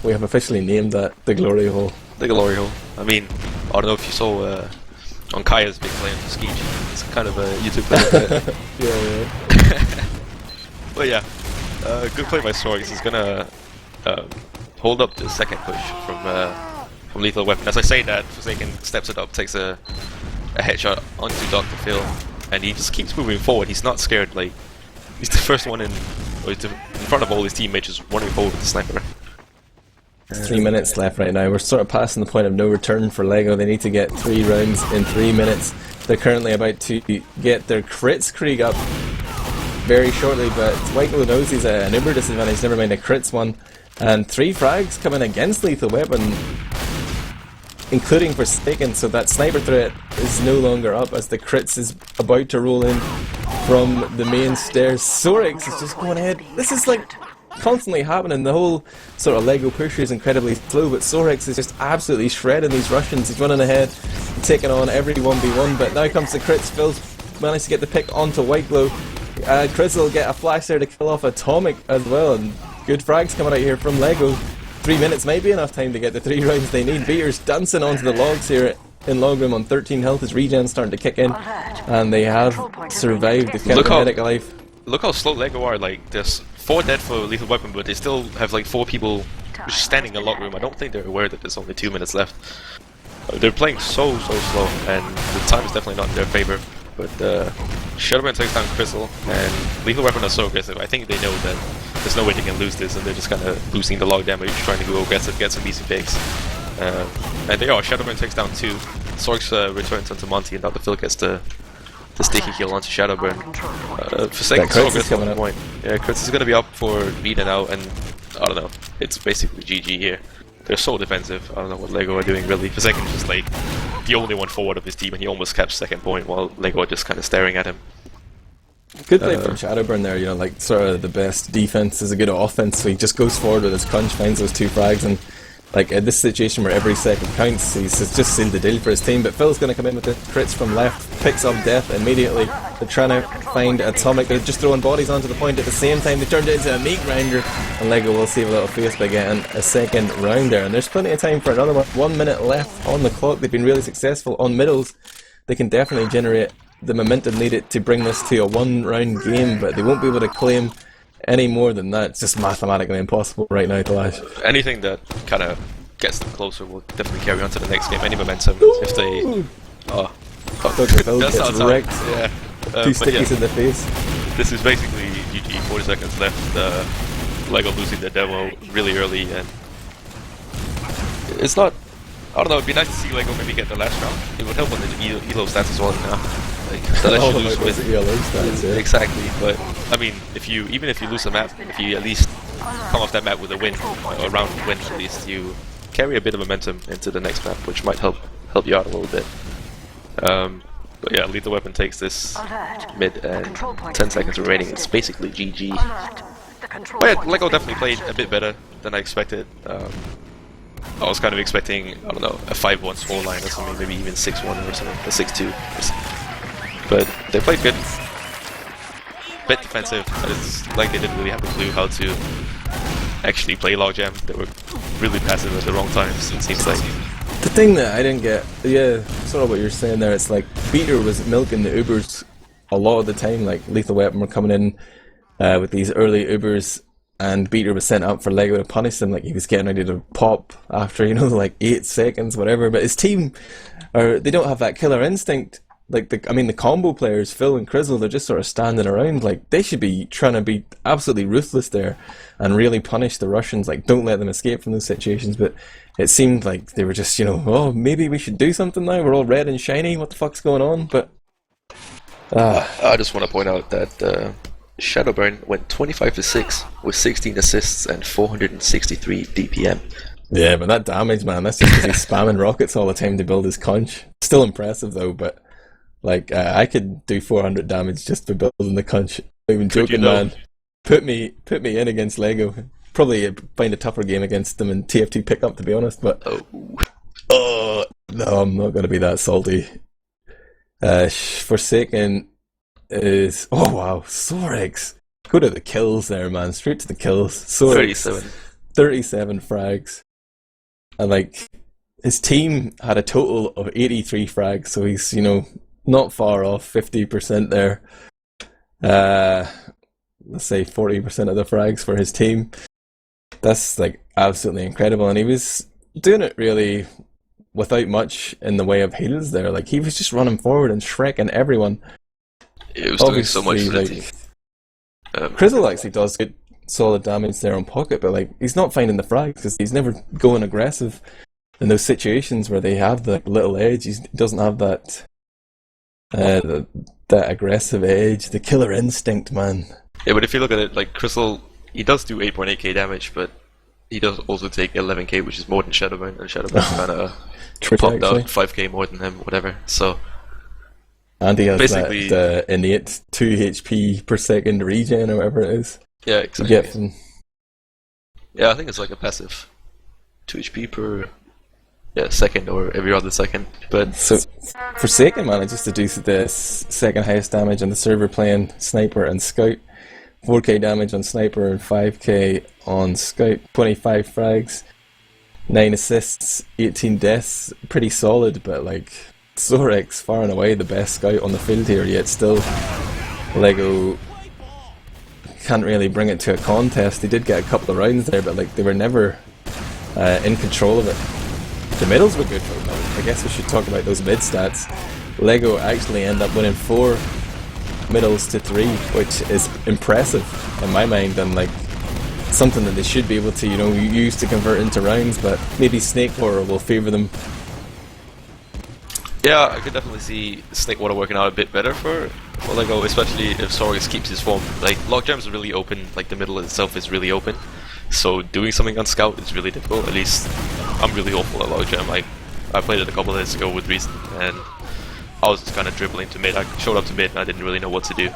We have officially named that the glory hole. The glory hole. I mean, I don't know if you saw on Kaya's big play on Skeech. It's kind of a YouTube play. Yeah. But yeah, good play by Sorix. He's gonna hold up the second push from Lethal Weapon. As I say that, Forsaken steps it up, takes a headshot onto Dr. Phil, and he just keeps moving forward. He's not scared. Like, he's the first one in front of all his teammates, just running forward with the sniper. 3 minutes left right now. We're sort of passing the point of no return for Lego. They need to get 3 rounds in 3 minutes. They're currently about to get their crits Krieg up very shortly, but White Glow knows he's an Uber disadvantage, never mind a crits one. And 3 frags coming against Lethal Weapon, including Forsaken, so that sniper threat is no longer up as the crits is about to roll in from the main stairs. Sorix is just going ahead. This is like constantly happening. The whole sort of Lego pusher is incredibly slow, but Sorix is just absolutely shredding these Russians. He's running ahead, taking on every 1v1, but now comes the crits. Phil's managed to get the pick onto White Glow. Chris will get a flash there to kill off Atomic as well, and good frags coming out here from Lego. 3 minutes might be enough time to get the 3 rounds they need. Beater's dancing onto the logs here in log room on 13 health. His regen's starting to kick in, and they have survived. They've kept the medic alive. Look how slow Lego are. Like, there's 4 dead for Lethal Weapon, but they still have like 4 people standing in log room. I don't think they're aware that there's only 2 minutes left. They're playing so slow, and the time is definitely not in their favor. But Shadowburn takes down Crystal, and Lethal Weapon are so aggressive. I think they know that there's no way they can lose this, and they're just kind of boosting the log damage, trying to go aggressive, get some easy picks. And they are. Shadowburn takes down 2. Sorix returns onto Monty, and Dr. Phil gets the sticky kill onto Shadowburn. Forsaken so aggressive at the point. Yeah, Crits is going to be up for beating out, and I don't know. It's basically GG here. They're so defensive. I don't know what Lego are doing really. Forsaken's just like the only one forward of his team, and he almost kept second point while Lego are just kind of staring at him. Good play from Shadowburn there, you know, like sort of the best defense is a good offense, so he just goes forward with his crunch, finds those 2 frags, and like in this situation where every second counts, he's just sealed the deal for his team. But Phil's going to come in with the crits from left, picks up Death immediately. They're trying to find Atomic, they're just throwing bodies onto the point at the same time. They turned it into a meat grinder, and Lego will save a little face by getting a second round there. And there's plenty of time for another one. 1 minute left on the clock. They've been really successful on middles. They can definitely generate the momentum needed to bring this to a 1 round game, but they won't be able to claim any more than that. It's just mathematically impossible right now, Thalash. Anything that kind of gets them closer will definitely carry on to the next game. Any momentum, if they... Oh, Phil that's gets not wrecked. yeah. Two stickies in the face. This is basically GG, 40 seconds left, LEGO losing the demo really early, and it's not, I don't know, it'd be nice to see LEGO maybe get the last round. It would help on the ELO stats as well now. Like, Thalash should lose with ELO stats, yeah. Exactly, but I mean, even if you lose a map, if you at least come off that map with a win, or a round win at least, you carry a bit of momentum into the next map, which might help you out a little bit. But yeah, Lethal Weapon takes this mid and 10 seconds remaining. It's basically GG. But yeah, LEGO definitely played a bit better than I expected. I was kind of expecting, I don't know, a 5-1 scoreline or something, maybe even 6-1 or something, a 6-2 or something. But they played good. Bit defensive, but it's like they didn't really have a clue how to actually play Logjam. They were really passive at the wrong times, it seems like. The thing that I didn't get, yeah, sort of what you're saying there, it's like Beater was milking the Ubers a lot of the time, like Lethal Weapon were coming in with these early Ubers, and Beater was sent up for LEGO to punish them, like he was getting ready to pop after, you know, like 8 seconds, whatever, but his team, they don't have that killer instinct. Like, the combo players, Phil and Crizzle, they're just sort of standing around, like, they should be trying to be absolutely ruthless there and really punish the Russians, like, don't let them escape from those situations, but it seemed like they were just, you know, oh, maybe we should do something now, we're all red and shiny, what the fuck's going on, but... I just want to point out that Shadowburn went 25-6 with 16 assists and 463 DPM. Yeah, but that damage, man, that's just because he's spamming rockets all the time to build his conch. Still impressive, though, but... Like, I could do 400 damage just for building the conch. Not even joking, man. Put me in against LEGO. Probably find a tougher game against them in TF2 pickup, to be honest, but... Oh, no, I'm not going to be that salty. Forsaken is... Oh, wow, Sorex. Go to the kills there, man. Straight to the kills. Sorex, 37 frags. And, like, his team had a total of 83 frags, so he's, you know... Not far off, 50% there. Let's say 40% of the frags for his team. That's like absolutely incredible, and he was doing it really without much in the way of heals there. Like he was just running forward and shrekking everyone. It was doing so much for the team. Crizzle actually does good solid damage there on Pocket, but like he's not finding the frags because he's never going aggressive in those situations where they have the little edge. He doesn't have that. That aggressive edge, the killer instinct, man. Yeah, but if you look at it, like Crystal, he does do 8.8k damage, but he does also take 11k, which is more than Shadowburn, and Shadowburn's kind of popped out 5k more than him, whatever. So, and he has basically that innate 2 HP per second regen or whatever it is. Yeah, exactly. Yeah, I think it's like a passive 2 HP per. Yeah, second or every other second, but... So, Forsaken managed just to do the second highest damage on the server playing Sniper and Scout. 4k damage on Sniper and 5k on Scout. 25 frags, 9 assists, 18 deaths. Pretty solid, but like, Sorex far and away the best Scout on the field here, yet still LEGO can't really bring it to a contest. They did get a couple of rounds there, but like, they were never in control of it. The middles were good for them. I guess we should talk about those mid stats. LEGO actually end up winning 4 middles to 3, which is impressive in my mind, and like something that they should be able to, you know, use to convert into rounds, but maybe Snake Horror will favour them. Yeah, I could definitely see Snake Water working out a bit better for LEGO, especially if Sorex keeps his form. Like, Logjam's really open, like the middle itself is really open. So doing something on Scout is really difficult. At least I'm really hopeful at Logjam. Like I played it a couple of days ago with Reason, and I was just kind of dribbling to mid. I showed up to mid and I didn't really know what to do.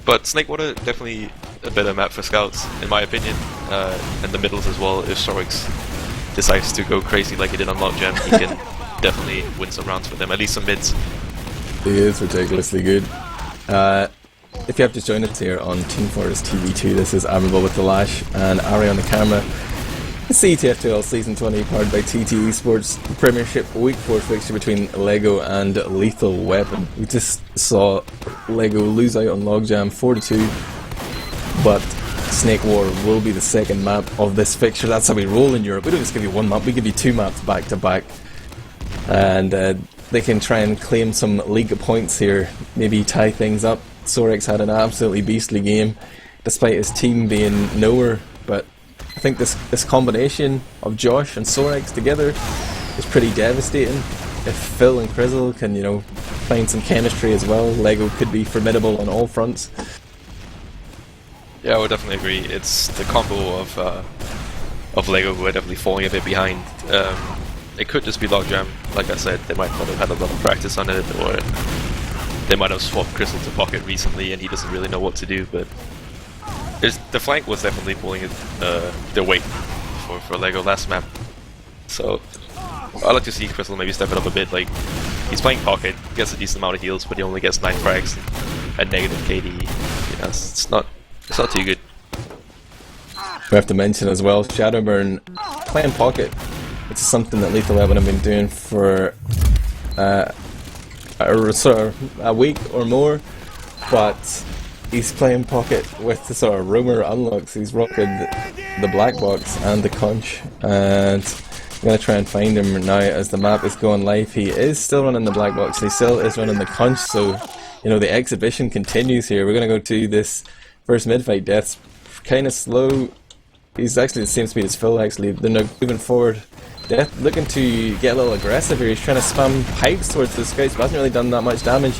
But Snakewater definitely a better map for Scouts, in my opinion, and the middles as well. If Sorex decides to go crazy like he did on Logjam, he can definitely win some rounds for them. At least some mids. He is ridiculously good. If you have just joined us here on teamfortress.tv 2, this is Admirable with Thalash and Arie on the camera. It's the ETF2L Season 20 powered by TT Esports Premiership Week 4 fixture between LEGO and Lethal Weapon. We just saw LEGO lose out on Logjam 4-2, but Snake War will be the second map of this fixture. That's how we roll in Europe. We don't just give you one map, we give you 2 maps back to back. And they can try and claim some league points here, maybe tie things up. Sorex had an absolutely beastly game, despite his team being nowhere, but I think this combination of Josh and Sorex together is pretty devastating. If Phil and Crizzle can, you know, find some chemistry as well, LEGO could be formidable on all fronts. Yeah, I would definitely agree. It's the combo of LEGO who are definitely falling a bit behind. It could just be logjam. Like I said, they might not have had a lot of practice on it, or they might have swapped Crystal to Pocket recently and he doesn't really know what to do, but the flank was definitely pulling their weight for LEGO last map. So I'd like to see Crystal maybe step it up a bit. Like, he's playing Pocket, gets a decent amount of heals, but he only gets 9 frags and negative KD. Yeah, it's not too good. We have to mention as well, Shadowburn playing Pocket. It's something that Lethal Weapon have been doing for a week or more, but he's playing Pocket with the sort of rumor unlocks. He's rocking the black box and the conch, and I'm going to try and find him now as the map is going live. He is still running the black box, he still is running the conch, so you know the exhibition continues here. We're going to go to this first mid-fight. Death's kind of slow. He's actually the same speed as Phil actually. They're now moving forward. Death looking to get a little aggressive here. He's trying to spam pipes towards the scouts, but hasn't really done that much damage.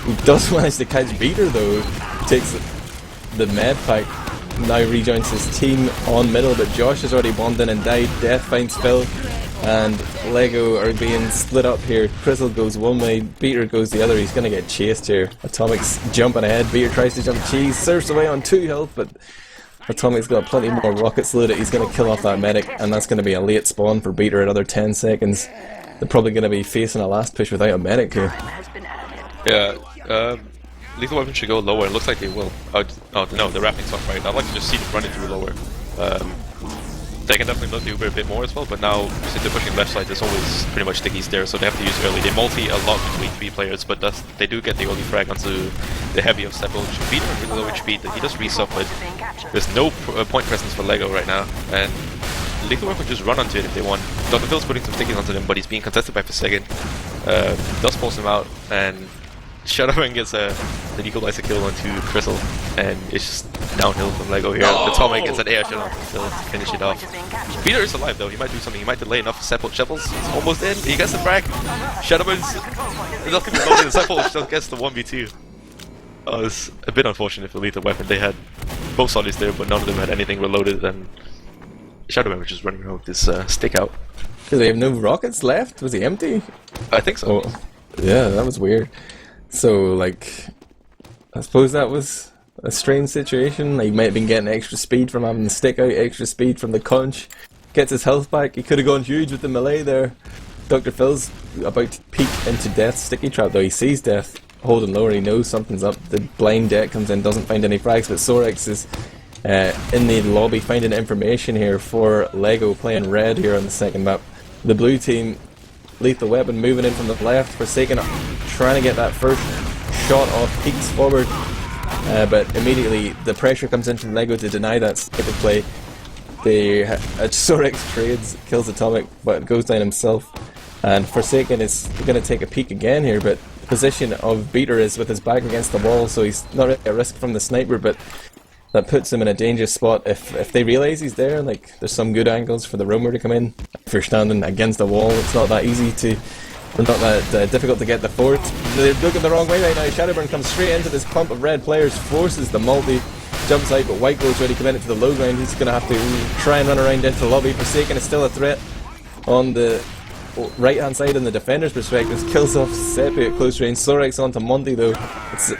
He does manage to catch Beater though. He takes the med pack, now rejoins his team on middle, but Josh has already bombed in and died. Death finds Phil, and LEGO are being split up here. Crizzle goes one way, Beater goes the other. He's going to get chased here. Atomic's jumping ahead. Beater tries to jump cheese, surfs away on 2 health, but Atomic's got plenty more rockets loaded. He's going to kill off that medic, and that's going to be a late spawn for Beater. Another 10 seconds. They're probably going to be facing a last push without a medic here. Yeah, Lethal Weapon should go lower. It looks like they will. Oh no, the wrapping's not right. I'd like to just see them running through lower. They can definitely milk the Uber a bit more as well, but now since they're pushing left side, there's always pretty much stickies there, so they have to use early. They multi a lot between 3 players, but they do get the early frag onto the heavy of Sepul. Beater on really low HP, he does resup, but there's no point presence for LEGO right now, and Lethal Weapon just run onto it if they want. Dr. Phil's putting some stickies onto them, but he's being contested by Forsaken. Does pulse him out, and Shadowman gets an equalizer kill onto Crystal, and it's just downhill from LEGO here. Oh. Atomic gets an air shot onto Phil to finish it off. Peter is alive though, he might do something, he might delay enough for Sepul. Shovels, he's almost in, he gets the frag. Shadowman's not going to be loaded, Sepul still gets the 1v2. Oh, it's a bit unfortunate for Lethal Weapon. They had both soldiers there, but none of them had anything reloaded, and Shadowman was just running around with this stick out. Do they have no rockets left? Was he empty? I think so. Oh, yeah, that was weird. So, like, I suppose that was a strange situation. He might have been getting extra speed from having the stick out, extra speed from the conch. Gets his health back. He could have gone huge with the melee there. Dr. Phil's about to peek into Death's sticky trap though. He sees Death holding lower, he knows something's up. The blind deck comes in, doesn't find any frags, but Sorex is in the lobby finding information here for LEGO playing red here on the second map. The blue team, Lethal Weapon moving in from the left, Forsaken trying to get that first shot off, peeks forward, but immediately the pressure comes in from LEGO to deny that type of play. Sorex trades, kills Atomic, but goes down himself, and Forsaken is going to take a peek again here, but the position of Beater is with his back against the wall, so he's not really at risk from the sniper, but that puts him in a dangerous spot. If they realise he's there, like, there's some good angles for the roamer to come in. If you're standing against the wall, it's not that easy to, or not that difficult to get the fort. They're looking the wrong way right now. Shadowburn comes straight into this clump of red players, forces the multi, jumps out, but White Glow's already committed to the low ground. He's going to have to try and run around into the lobby. Forsaken is still a threat on the right hand side in the defender's perspective. Kills off Seppi at close range. Sorex onto Monty though. It's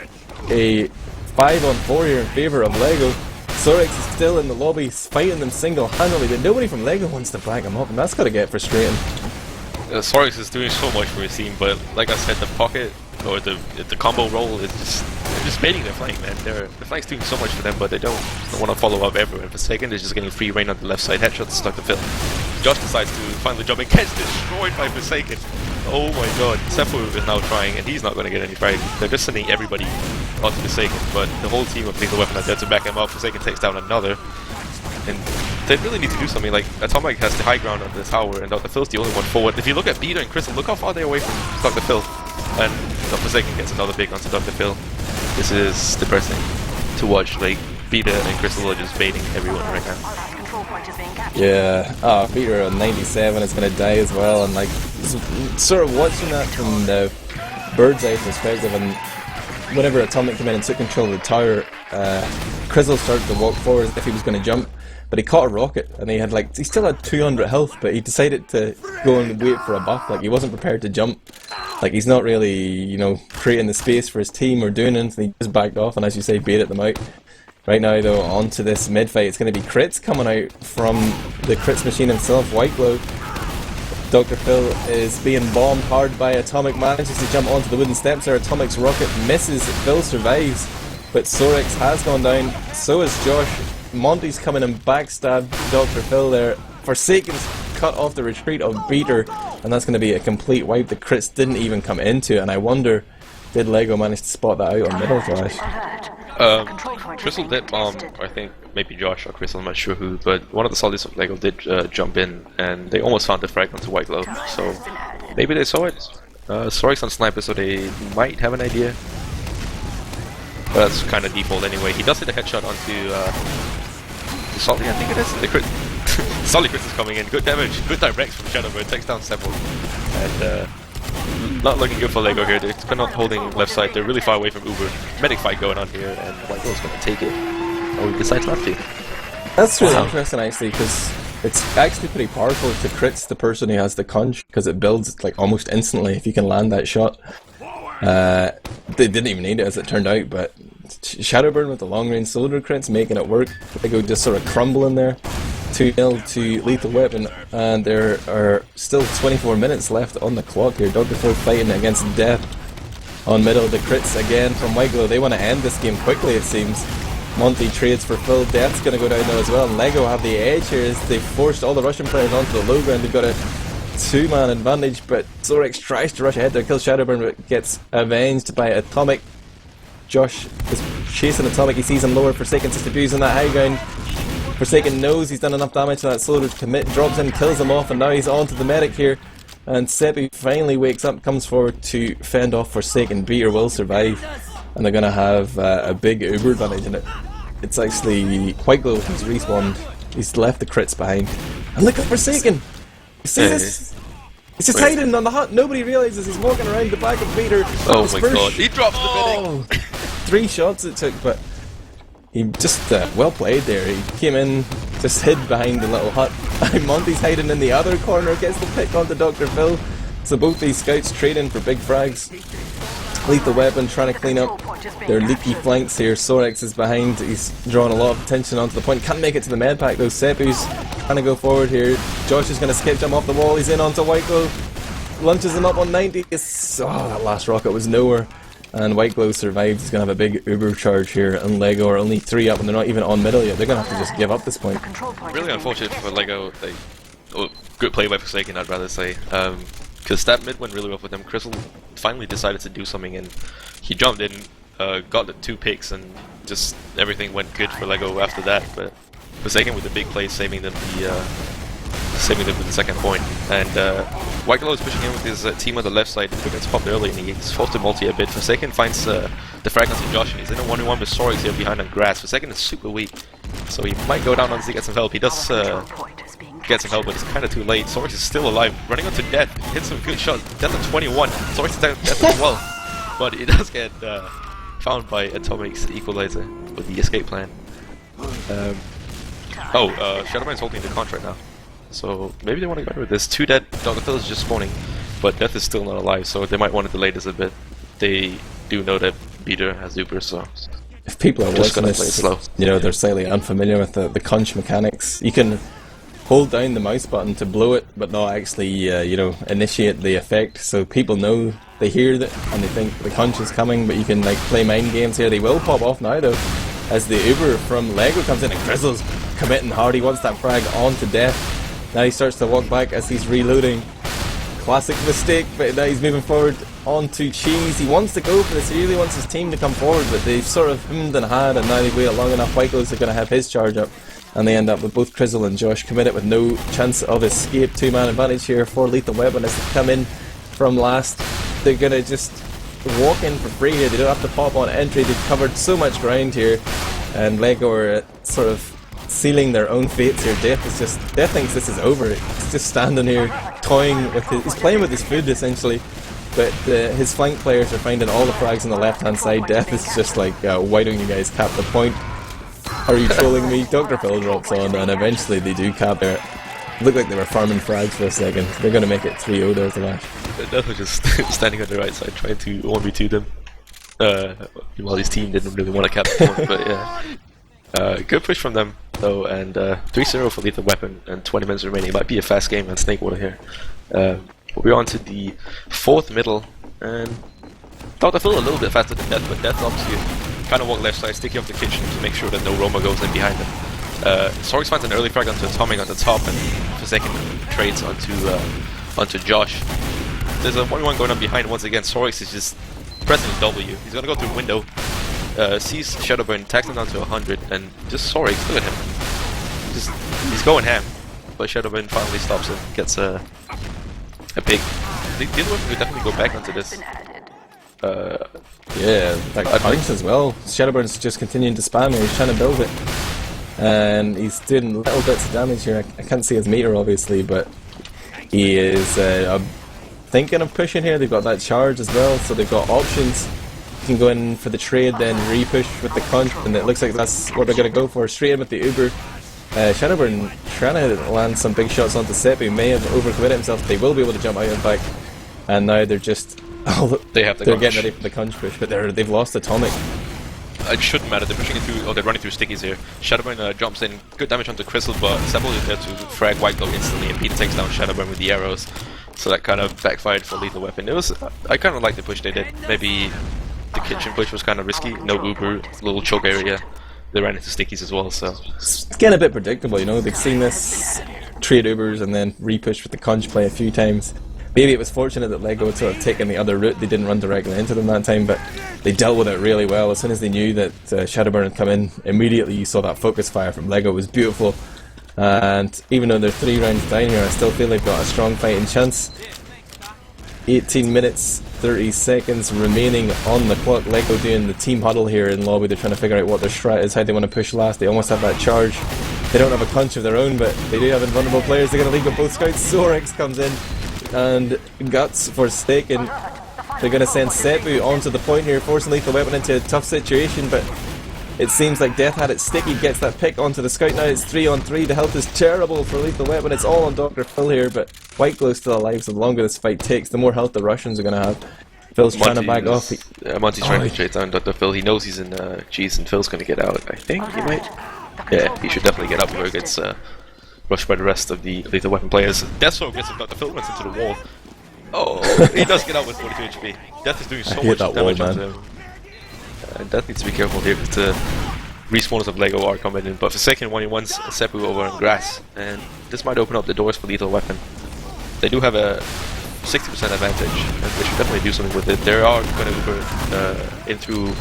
a 5-on-4 here in favour of LEGO. Sorex is still in the lobby, fighting them single-handedly, but nobody from LEGO wants to back him up, and that's got to get frustrating. Sorex is doing so much for his team, but like I said, the pocket or the combo roll is just baiting their flank, man. The flank's doing so much for them, but they don't want to follow up everywhere. For a second, they're just getting free reign on the left side. Headshots stuck to Phil. Josh decides to finally jump and gets destroyed by Forsaken. Oh my god. Sepul is now trying, and he's not going to get any frag. They're just sending everybody onto Forsaken, but the whole team of Lethal Weapon are there to back him up. Forsaken takes down another, and they really need to do something. Like, Atomic has the high ground on the tower, and Dr. Phil's the only one forward. If you look at Beater and Crystal, look how far they're away from Dr. Phil, and Dr. Forsaken gets another big onto Dr. Phil. This is depressing to watch. Like, Beater and Crystal are just baiting everyone right now. Yeah, Peter on 97 is going to die as well, and like, sort of watching that from the bird's eye perspective, and whenever Atomic came in and took control of the tower, Crizzle started to walk forward as if he was going to jump, but he caught a rocket, and he still had 200 health, but he decided to go and wait for a buff. Like, he wasn't prepared to jump. Like, he's not really, you know, creating the space for his team or doing anything. He just backed off, and as you say, baited them out. Right now, though, onto this mid fight, it's going to be Crits coming out from the Crits machine himself, Whiteglow. Dr. Phil is being bombed hard by Atomic, manages to jump onto the wooden steps there. Atomic's rocket misses, Phil survives, but Sorex has gone down, so is Josh. Monty's coming and backstab Dr. Phil there. Forsaken's cut off the retreat of Beater, and that's going to be a complete wipe. The Crits didn't even come into it, and I wonder, did Lego manage to spot that out on middle flash? Crystal did bomb, I think maybe Josh or Crystal, I'm not sure who, but one of the solids of Lego did jump in, and they almost found the frag onto Whiteglow, so maybe they saw it. Sorex on Sniper, so they might have an idea. But that's kind of default anyway. He does hit a headshot onto the Solid, I think it is. The crit Solid Crit is coming in, good damage, good directs from Shadowbird, takes down several. And not looking good for Lego here. They're not holding left side. They're really far away from Uber. Medic fight going on here, and Whiteglow's going to take it. Oh, he decides not to. That's really interesting, actually, because it's actually pretty powerful to crits the person who has the conch, because it builds like almost instantly if you can land that shot. They didn't even need it, as it turned out, but Shadowburn with the long range soldier crits making it work. Lego just sort of crumbling there. 2-0 to Lethal Weapon, and there are still 24 minutes left on the clock here. Dr. Phil fighting against death on middle. The crits again from Whiteglow. They want to end this game quickly, it seems. Monty trades for Phil. Death's going to go down there as well. And Lego have the edge here as they forced all the Russian players onto the low ground. They've got a two-man advantage, but Sorex tries to rush ahead there, kills Shadowburn, but gets avenged by Atomic. Josh is chasing Atomic. He sees him lower. Forsaken just abusing that high ground. Forsaken knows he's done enough damage to that soldier to commit, drops in, kills him off, and now he's on to the medic here. And Seppi finally wakes up, comes forward to fend off Forsaken. Beater will survive, and they're going to have a big Uber advantage in it. It's actually Whiteglow who's respawned. He's left the crits behind. And look at Forsaken! You see this? He's just hiding on the hut. Nobody realises he's walking around the back of Beater. Oh my god, he drops the medic! 3 shots it took, but he just, well played there. He came in, just hid behind the little hut. Monty's hiding in the other corner, gets the pick onto Dr. Phil. So both these scouts trading for big frags. Lethal Weapon trying to clean up their leaky flanks here. Sorex is behind, he's drawing a lot of attention onto the point. Can't make it to the med pack though. Seppu's trying to go forward here. Josh is going to skip jump off the wall, he's in onto Whiteglow. Lunches him up on 90. That last rocket was nowhere. And Whiteglow survived. He's going to have a big Uber charge here, and Lego are only 3 up and they're not even on middle yet. They're going to have to just give up this point. Really unfortunate for Lego. Good play by Forsaken, I'd rather say. Because that mid went really well for them. Crystal finally decided to do something, and he jumped in, got the 2 picks, and just everything went good for Lego after that. But Forsaken with the big play, saving them with the second point. And Whiteglow is pushing in with his team on the left side. He gets popped early, and he's forced to multi a bit. Forsaken finds the fragments of Josh, and he's in a 1v1 with Sorex here behind on grass. Forsaken is super weak, so he might go down once he gets some help. He does get some help, but it's kind of too late. Sorex is still alive, running onto Death, hits some good shots. Death at 21. Sorex is down Death as well, but he does get found by Atomic's equalizer with the escape plan. Shadowman's holding the contract now. So maybe they want to go with this. 2 dead, Dr. Phil is just spawning, but Death is still not alive, so they might want to delay this a bit. They do know that Beater has Uber, so if people are watching this, slow. You know, they're slightly unfamiliar with the conch mechanics. You can hold down the mouse button to blow it, but not actually, you know, initiate the effect. So people know, they hear that, and they think the conch is coming, but you can like play mind games here. They will pop off now though, as the Uber from Lego comes in, and Grizzle's committing hard. He wants that frag on to Death. Now he starts to walk back as he's reloading. Classic mistake, but now he's moving forward. onto Cheese. He wants to go for this, he really wants his team to come forward, but they've sort of hemmed and had, and now they've waited long enough. Whiteglows are going to have his charge up, and they end up with both Crizzle and Josh committed with no chance of escape. 2-man advantage here for Lethal Weapon as they come in from last. They're going to just walk in for free here, they don't have to pop on entry, they've covered so much ground here, and LEGO are sort of sealing their own fates here. Death thinks this is over. He's just standing here toying with he's playing with his food essentially, but his flank players are finding all the frags on the left hand side. Death is just like, why don't you guys cap the point? Are you trolling me? Dr. Phil drops on, and eventually they do cap there. Looked like they were farming frags for a second. They're going to make it 3-0 there, Thalash. Death was just standing on the right side trying to 1v2 them. While his team didn't really want to cap the point, but yeah. Good push from them though, and 3-0 for Lethal Weapon, and 20 minutes remaining. It might be a fast game on Snakewater here. But we're on to the fourth middle, and Dr. Phil a little bit faster than Death, but Death obviously kind of walk left side, sticky off the kitchen to make sure that no Roma goes in behind him. Sorix finds an early frag onto Atomic on the top, and Forsaken trades onto Josh. There's a 1v1 going on behind once again. Sorix is just pressing W. He's gonna go through window. Sees Shadowburn, tags him down to 100, and just Sorix, look at him. He's going ham, but Shadowburn finally stops him, gets a big. The other one could definitely go back onto this. Yeah, like punch as well. Shadowburn's just continuing to spam here, he's trying to build it. And he's doing little bits of damage here. I can't see his meter obviously, but he is thinking of pushing here. They've got that charge as well, so they've got options. You can go in for the trade, then re-push with the conch, and it looks like that's what they're going to go for. Straight in with the Uber. Shadowburn trying to land some big shots onto Seppi. May have overcommitted himself. They will be able to jump out and back, and now they're just they're getting ready for the conch push, but they've lost Atomic. It shouldn't matter, they're pushing it through, they're running through stickies here. Shadowburn jumps in, good damage onto Crystal, but Sebel is there to frag Whiteglow instantly, and Peter takes down Shadowburn with the arrows. So that kind of backfired for Lethal Weapon. I kind of like the push they did. Maybe the kitchen push was kind of risky, no Uber, little choke area. They ran into stickies as well, so... It's getting a bit predictable, you know, they've seen this trade Ubers and then re-push with the conch play a few times. Maybe it was fortunate that LEGO had sort of taken the other route. They didn't run directly into them that time, but they dealt with it really well. As soon as they knew that Shadowburn had come in, immediately you saw that focus fire from LEGO. It was beautiful. And even though they're 3 rounds down here, I still feel they've got a strong fighting chance. 18 minutes, 30 seconds remaining on the clock. LEGO doing the team huddle here in lobby. They're trying to figure out what their strat is, how they want to push last. They almost have that charge. They don't have a conch of their own, but they do have invulnerable players. They're going to lead with both scouts. Sorix comes in, and Guts Forsaken. They're going to send Seppu onto the point here, forcing Lethal Weapon into a tough situation, but it seems like Death had it sticky, gets that pick onto the scout. Now it's 3-on-3, the health is terrible for Lethal Weapon. It's all on Dr. Phil here, but Whiteglow's still alive, so the longer this fight takes, the more health the Russians are going to have. Phil's trying to back off. Monty's trying to chase down Dr. Phil. He knows he's in G's, and Phil's going to get out. I think he might. Yeah, he should definitely get out before he gets rushed by the rest of the Lethal Weapon players. Deathstroke gets him, Dr. Phil runs into the wall. Oh, he does get out with 42 HP. Death is doing so much damage on him. And Death needs to be careful here because the respawners of LEGO are coming in. But for second 1v1's Seppu over on grass, and this might open up the doors for Lethal Weapon. They do have a 60% advantage, and they should definitely do something with it. They are going to Uber in through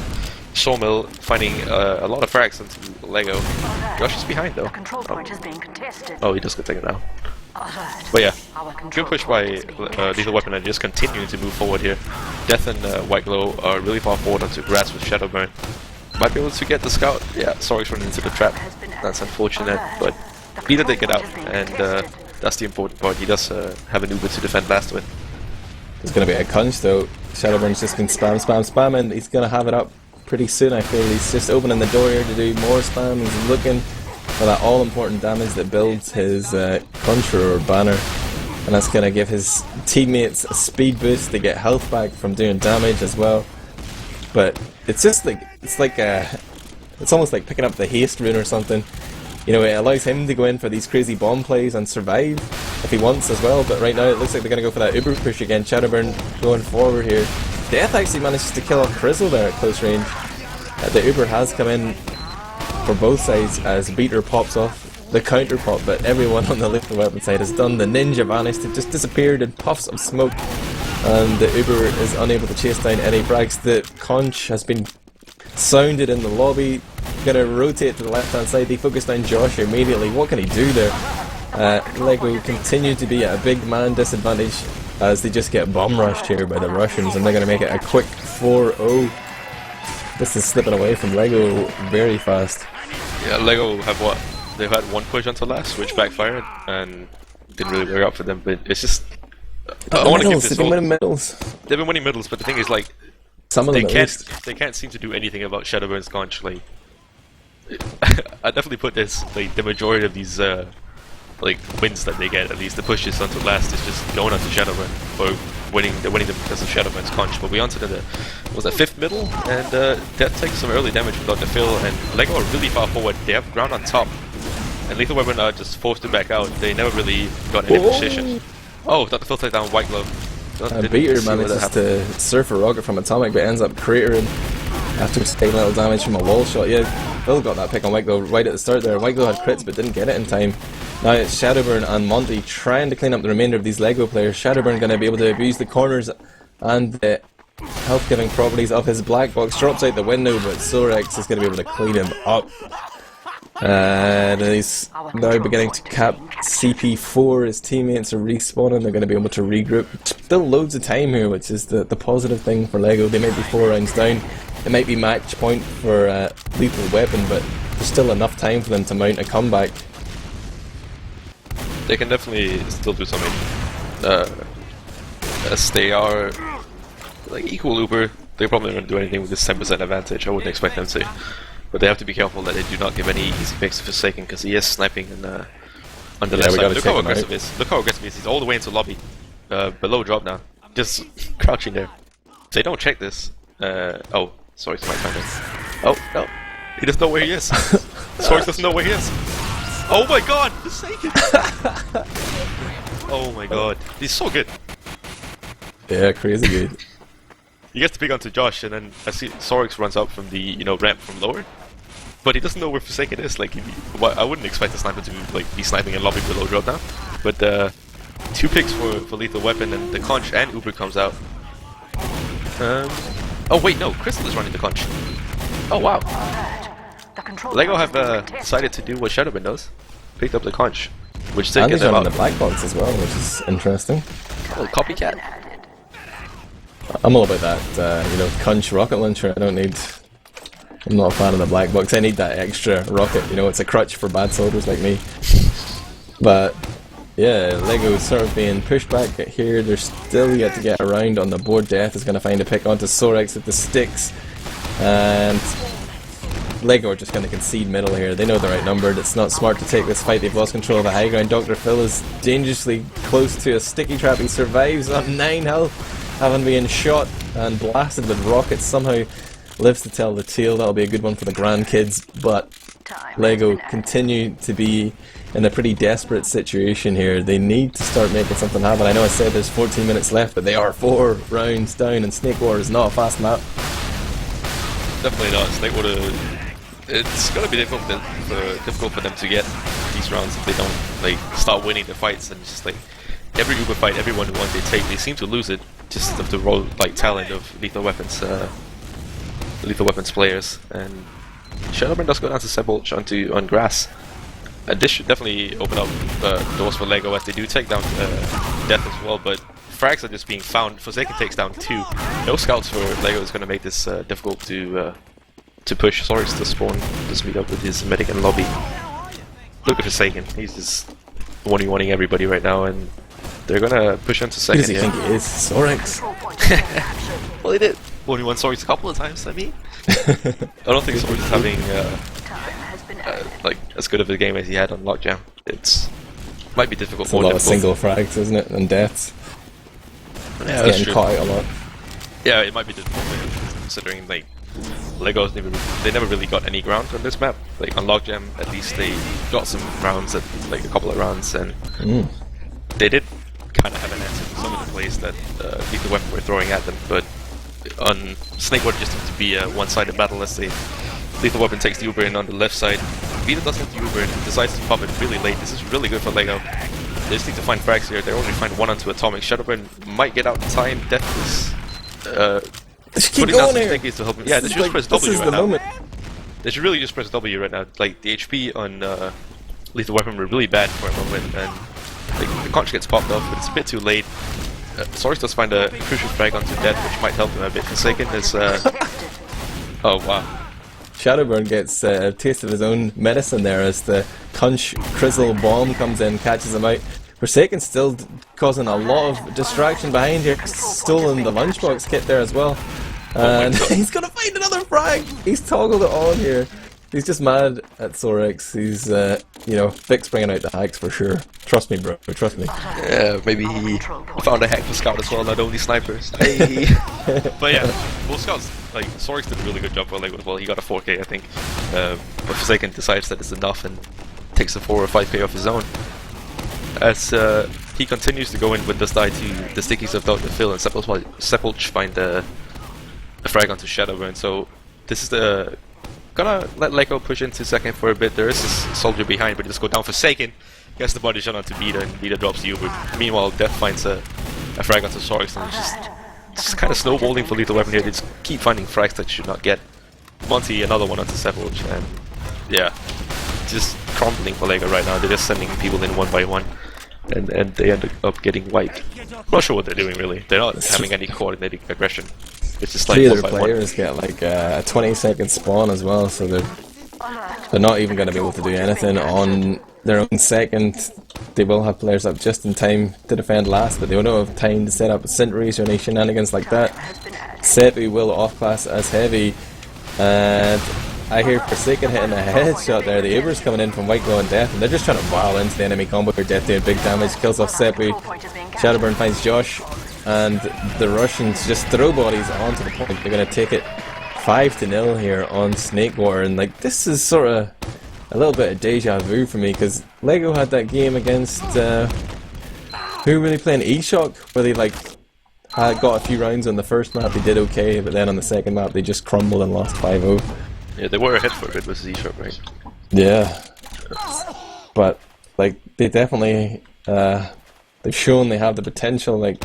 Sawmill, finding a lot of frags into LEGO. Josh is behind though. Oh, he does get taken down. But yeah, good push by Lethal Weapon, and just continuing to move forward here. Death and Whiteglow are really far forward onto grass with Shadowburn. Might be able to get the scout. Yeah, Sorry's running into the trap. That's unfortunate, but Peter did get out, and that's the important part. He does have an Uber to defend last with. There's going to be a conch though. Shadowburn's just been spam, and he's going to have it up pretty soon. I feel he's just opening the door here to do more spam. He's looking for that all-important damage that builds his contra or banner, and that's going to give his teammates a speed boost to get health back from doing damage as well. But it's just like it's almost like picking up the haste rune or something. You know, it allows him to go in for these crazy bomb plays and survive if he wants as well. But right now it looks like they're going to go for that Uber push again. Shadowburn going forward here. Death actually manages to kill off Crizzle there at close range. The Uber has come in for both sides as Beater pops off the counter pop, but everyone on the Lethal Weapon side has done the ninja vanish. It just disappeared in puffs of smoke. and the Uber is unable to chase down any frags. The conch has been sounded in the lobby, gonna rotate to the left hand side. They focus down Josh immediately. What can he do there? Lego continue to be at a big man disadvantage as they just get bomb rushed here by the Russians, and they're gonna make it a quick 4-0. This is slipping away from Lego very fast. Yeah, Lego have what? They've had one push until last, which backfired and didn't really work out for them. But it's just I want to give this. They've been winning middles. They've been winning middles, but the thing is, like, some of them they can't seem to do anything about Shadowburn's conch. Like, I definitely put this, like, the majority of these like wins that they get, at least the pushes until last, is just going onto Shadowburn or winning. They're winning them because of Shadowburn's conch. But we onto the fifth middle, and that takes some early damage without the fill. And Lego are really far forward. They have ground on top, and Lethal Weapon are just forced to back out. They never really got any position. Oh, without the fill take down White Glove. Beater manages to surf a rocket from Atomic, but ends up cratering after taking a little damage from a wall shot. Yeah, Phil got that pick on White Glove right at the start there. White Glove had crits but didn't get it in time. Now it's Shadowburn and Monty trying to clean up the remainder of these Lego players. Shadowburn going to be able to abuse the corners and the health-giving properties of his black box. Drops out the window, but Sorex is going to be able to clean him up. And he's now beginning to cap CP4. His teammates are respawning. They're going to be able to regroup. Still loads of time here, which is the positive thing for Lego. They might be 4 rounds down. It might be match point for Lethal Weapon, but there's still enough time for them to mount a comeback. They can definitely still do something. As they are like equal Uber, they're probably not going to do anything with this 10% advantage. I wouldn't expect them to. But they have to be careful that they do not give any easy picks to Forsaken, because he is sniping on the left side. Look how aggressive he is. Look how aggressive he is. He's all the way into lobby. Below drop now. Just crouching there. They don't check this. Oh, sorry, it's my time. Oh, no. He doesn't know where he is. Sorry, doesn't know where he is. Oh my god! Forsaken! Oh my god. He's so good. Yeah, crazy good. He gets to pick onto Josh, and then I see Sorix runs up from the ramp from lower, but he doesn't know where Forsaken is. Like, I wouldn't expect the sniper to like be sniping in lobby below drop now. But 2 picks for Lethal Weapon, and the conch and Uber comes out. Oh wait, no, Crystal is running the conch. Oh wow. Lego have decided to do what Shadowburn does, picked up the conch, which did and get them out. the black box as well, which is interesting. Oh, copycat. I'm all about that, you know, conch rocket launcher. I'm not a fan of the black box. I need that extra rocket, you know, it's a crutch for bad soldiers like me. But yeah, Lego sort of being pushed back here. They're still yet to get around on the board. Death is going to find a pick onto Sorex with the sticks, and Lego are just going to concede middle here. They know they're outnumbered. It's not smart to take this fight. They've lost control of the high ground. Dr. Phil is dangerously close to a sticky trap. He survives on 9 health, having been shot and blasted with rockets. Somehow lives to tell the tale. That'll be a good one for the grandkids. But Lego continue to be in a pretty desperate situation here. They need to start making something happen. I know I said there's 14 minutes left, but they are 4 rounds down, and Snake Water is not a fast map. Definitely not. Snake Water. It's gonna be difficult for them to get these rounds if they don't like start winning the fights. And just like every Uber fight, every one they take, they seem to lose it. Just of the raw like talent of Lethal Weapons players. And Shadowburn does go down to Sepulch on grass. And this should definitely open up doors for Lego as they do take down Death as well. But frags are just being found. Forsaken takes down 2. No scouts for Lego is gonna make this difficult to push Sorix to spawn, just meet up with his medic in lobby. Look at Forsaken, he's just 1v1ing everybody right now, and they're gonna push into second. Who does he think he is? Sorix? Well, he did 1v1 Sorix a couple of times, I mean. I don't think Sorix is having like as good of a game as he had on Lockjam. Might be difficult for a lot of single frags, isn't it? And deaths. Yeah, it's getting caught out a lot. Yeah, it might be difficult considering like Legos never really got any ground on this map. Like on Logjam, at least they got some rounds, like a couple of rounds, and they did kind of have an answer to some of the plays that Lethal Weapon were throwing at them. But on Snake Water, just seemed to be a one-sided battle. Let's say Lethal Weapon takes the Uber in on the left side. Vita does hit the Uber and decides to pop it really late. This is really good for Lego. They just need to find frags here. They only find one onto Atomic. Shadowburn might get out in time. Death is They should keep putting down going some here. stickies to help him. Yeah, they should just press This W is right the now. moment. They should really just press W right now. Like, the HP on Lethal Weapon were really bad for a moment, and like, the conch gets popped off, but it's a bit too late. Source does find a crucial frag onto Death, which might help him a bit. Forsaken is... oh, wow. Shadowburn gets a taste of his own medicine there as the Conch Crizzle bomb comes in, catches him out. Forsaken still causing a lot of distraction behind here, stolen the lunchbox kit there as well. And he's gonna find another frag! He's toggled it on here. He's just mad at Sorex. He's, you know, Vic's bringing out the hacks for sure. Trust me, bro. Trust me. Yeah, maybe he found a hack for Scout as well, not only snipers. Hey. But yeah, both Scouts, like, Sorex did a really good job for Lego as well. He got a 4k, I think. But Forsaken decides that it's enough and takes a 4 or 5k off his own. As he continues to go in with this die to the stickies of Dr. Phil, and Sepulch find a frag onto Shadowburn. So this is the... Gonna let Lego push into second for a bit. There is a soldier behind, but he just go down Forsaken. Gets the body shot onto Beta, and Beta drops the Uber. Meanwhile, Death finds a frag onto Sorex, and it's just kind of snowballing for Lethal Weapon here. They just keep finding frags that should not get. Monty, another one onto Sepulch, and yeah, just crumbling for Lego right now. They're just sending people in one by one, and they end up getting wiped. I'm not sure what they're doing really. They're not having any coordinated aggression. It's just like 3 one of their by one. players get like a 20-second spawn as well, so they're not even going to be able to do anything on their own second. They will have players up just in time to defend last, but they don't have time to set up sentries or any shenanigans like that. Seppi will off-class as heavy, and I hear Forsaken hitting a headshot there. The Uber's coming in from White Glow and Death, and they're just trying to wow into the enemy combo here. Death doing big damage, kills off Seppi. Shadowburn finds Josh, and the Russians just throw bodies onto the point. They're going to take it 5-0 here on Snakewater, and like this is sort of a little bit of deja vu for me, because Lego had that game against who were they playing? eShock, where they like had got a few rounds on the first map. They did okay, but then on the second map they just crumbled and lost 5-0. Yeah, they were ahead for a bit versus eShock, right? Yeah, but like they definitely they've shown they have the potential. Like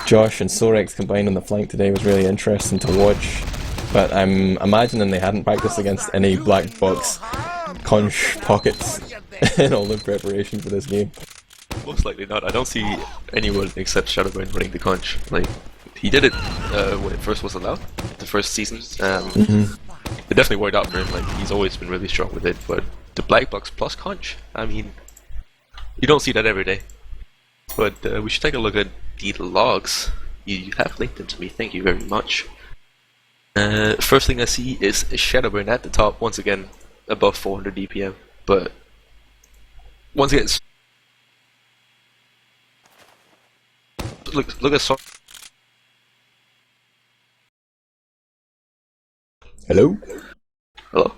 Josh and Sorex combined on the flank today was really interesting to watch, but I'm imagining they hadn't practiced against any black box conch pockets in all in preparation for this game. Most likely not. I don't see anyone except Shadowburn running the conch. Like, he did it when it first was allowed, the first season. It definitely worked out for him. Like, he's always been really strong with it. But the black box plus conch, I mean, you don't see that every day. But we should take a look at the logs. You have linked them to me. Thank you very much. First thing I see is Shadowburn at the top once again, above 400 DPM. But once again, look at Hello? Hello?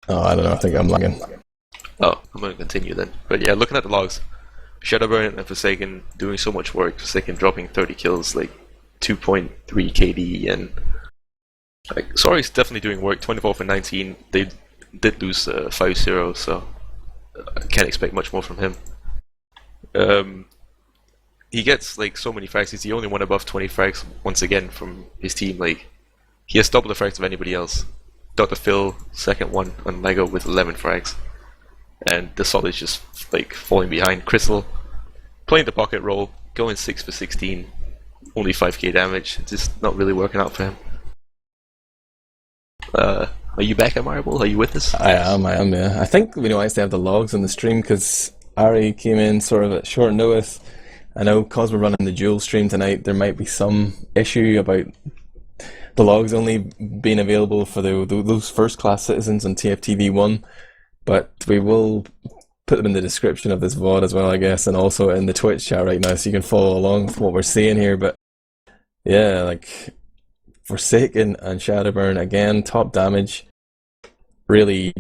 Oh, I don't know, I think I'm lagging. Oh, I'm gonna continue then. But yeah, looking at the logs, Shadowburn and Forsaken doing so much work. Forsaken dropping 30 kills, like 2.3 KD, and like Sorry's definitely doing work. 24 for 19. They did lose 5-0, so I can't expect much more from him. He gets like so many frags. He's the only one above 20 frags once again from his team. Like, he has double the frags of anybody else. Dr. Phil, second one on Lego with 11 frags. And the Solid is just like falling behind. Crystal playing the pocket role, going 6 for 16, only 5k damage. It's just not really working out for him. Are you back, Admirable? Are you with us? I am, yeah. I think we don't actually have the logs on the stream because Arie came in sort of at short notice. I know because we're running the dual stream tonight, there might be some issue about the logs only being available for those first class citizens on TFTV1, but we will put them in the description of this VOD as well, I guess, and also in the Twitch chat right now so you can follow along with what we're seeing here. But yeah, like Forsaken and Shadowburn again, top damage, really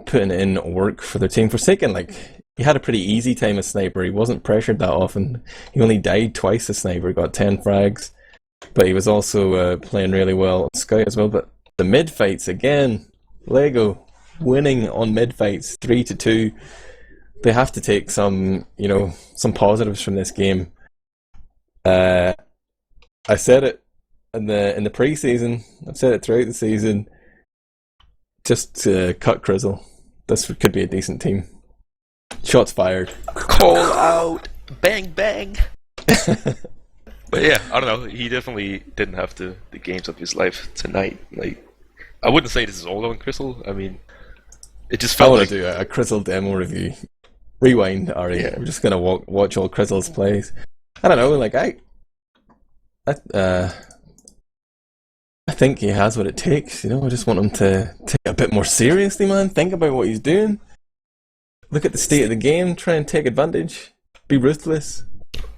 putting in work for their team. Forsaken, like, he had a pretty easy time as sniper. He wasn't pressured that often. He only died twice as sniper, got 10 frags. But he was also playing really well on Scout as well. But the mid fights again, Lego winning on mid fights 3-2. they have to take some positives from this game. I said it in the pre-season. I've said it throughout the season. Just to cut Crizzle. This could be a decent team. Shots fired. Call out! Bang bang! But yeah, I don't know. He definitely didn't have the games of his life tonight. Like, I wouldn't say this is all on Crizzle. I mean, it just felt I want to do a Crizzle demo review. Rewind, Arie. Yeah. We're just gonna watch all Crizzle's plays. I don't know. Like I think he has what it takes. I just want him to take it a bit more seriously, man. Think about what he's doing. Look at the state of the game. Try and take advantage. Be ruthless.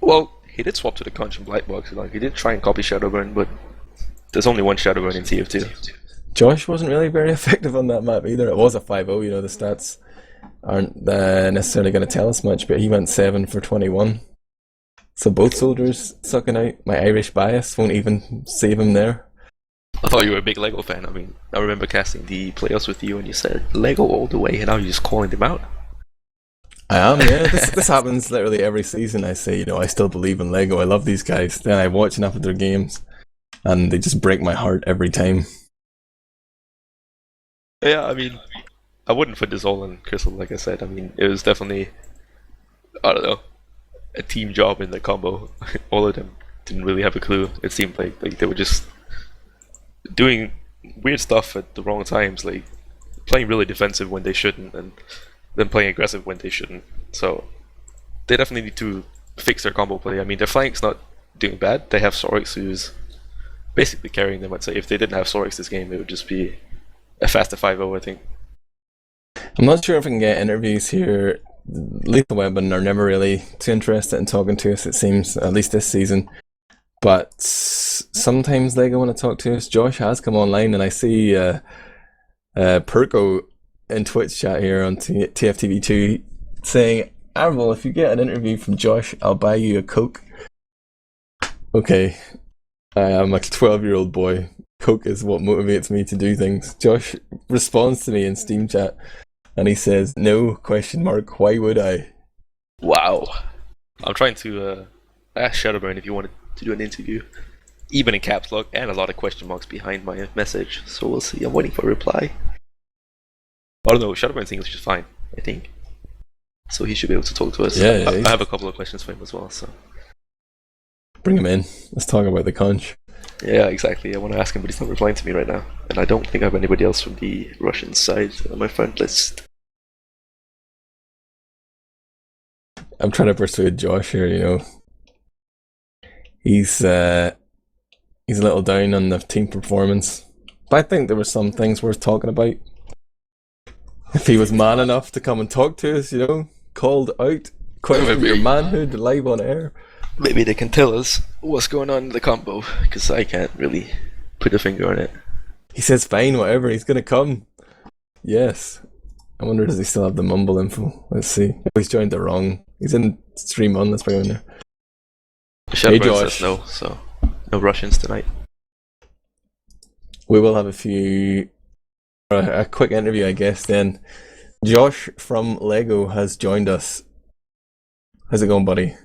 Well, he did swap to the Conch and Blight box. Like, he did try and copy Shadowburn, but there's only one Shadowburn in TF2. Josh wasn't really very effective on that map either. It was a 5-0. The stats aren't necessarily going to tell us much, but he went 7 for 21. So both soldiers sucking out. My Irish bias won't even save him there. I thought you were a big Lego fan. I mean, I remember casting the playoffs with you and you said Lego all the way, and now you're just calling them out. I am, yeah. This happens literally every season. I say, I still believe in Lego. I love these guys. Then I watch enough of their games, and they just break my heart every time. Yeah, I mean, I wouldn't put this all on Crystal, like I said. I mean, it was definitely, I don't know, a team job in the combo. All of them didn't really have a clue. It seemed like they were just doing weird stuff at the wrong times, like playing really defensive when they shouldn't, and then playing aggressive when they shouldn't. So they definitely need to fix their combo play. I mean, their flank's not doing bad. They have Sorix who's basically carrying them. I'd say if they didn't have Sorix this game, it would just be a faster 5-0, I think. I'm not sure if I can get interviews here. Lethal Weapon are never really too interested in talking to us, it seems, at least this season. But sometimes Lego want to talk to us. Josh has come online, and I see Perko in Twitch chat here on TFTV2 saying, Admirable, if you get an interview from Josh, I'll buy you a Coke. Okay, I am a 12-year-old boy. Coke is what motivates me to do things. Josh responds to me in Steam chat, and he says, no, ? Why would I? Wow. I'm trying to ask Shadowburn if you wanted to do an interview, even in caps lock, and a lot of question marks behind my message, so we'll see. I'm waiting for a reply. I don't know, Shadowburn's English is fine, I think. So he should be able to talk to us. Yeah, I have a couple of questions for him as well, so. Bring him in. Let's talk about the conch. Yeah, exactly. I want to ask him, but he's not replying to me right now. And I don't think I have anybody else from the Russian side on my friend list. I'm trying to persuade Josh here, He's a little down on the team performance. But I think there were some things worth talking about. If he was man enough to come and talk to us, called out, question your manhood live on air. Maybe they can tell us what's going on in the combo, because I can't really put a finger on it. He says fine, whatever, he's gonna come. Yes. I wonder, does he still have the mumble info? Let's see. Oh, he's joined the wrong. He's in stream on, let's bring him in there. Hey Josh. Says no, so no Russians tonight. We will have a quick interview, I guess, then. Josh from Lego has joined us. How's it going, buddy?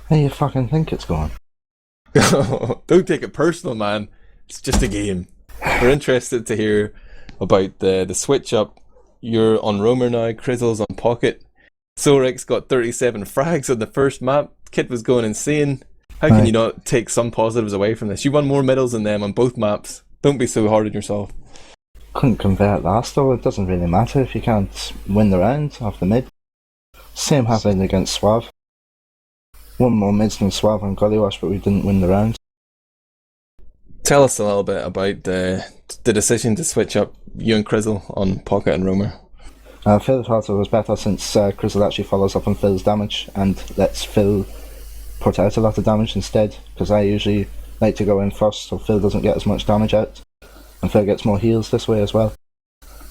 How you fucking think it's going? Don't take it personal, man. It's just a game. We're interested to hear about the switch up. You're on Roamer now, Crizzle's on Pocket. Sorix got 37 frags on the first map. Kid was going insane. How can you not take some positives away from this? You won more medals than them on both maps. Don't be so hard on yourself. Couldn't convert last though. It doesn't really matter if you can't win the round off the mid. Same happened against Suave. Won more mids than Suave on Gollywash, but we didn't win the round. Tell us a little bit about the decision to switch up you and Crizzle on Pocket and Roamer. Phil thought it was better since Crizzle actually follows up on Phil's damage and lets Phil put out a lot of damage instead, because I usually like to go in first so Phil doesn't get as much damage out, and Phil gets more heals this way as well.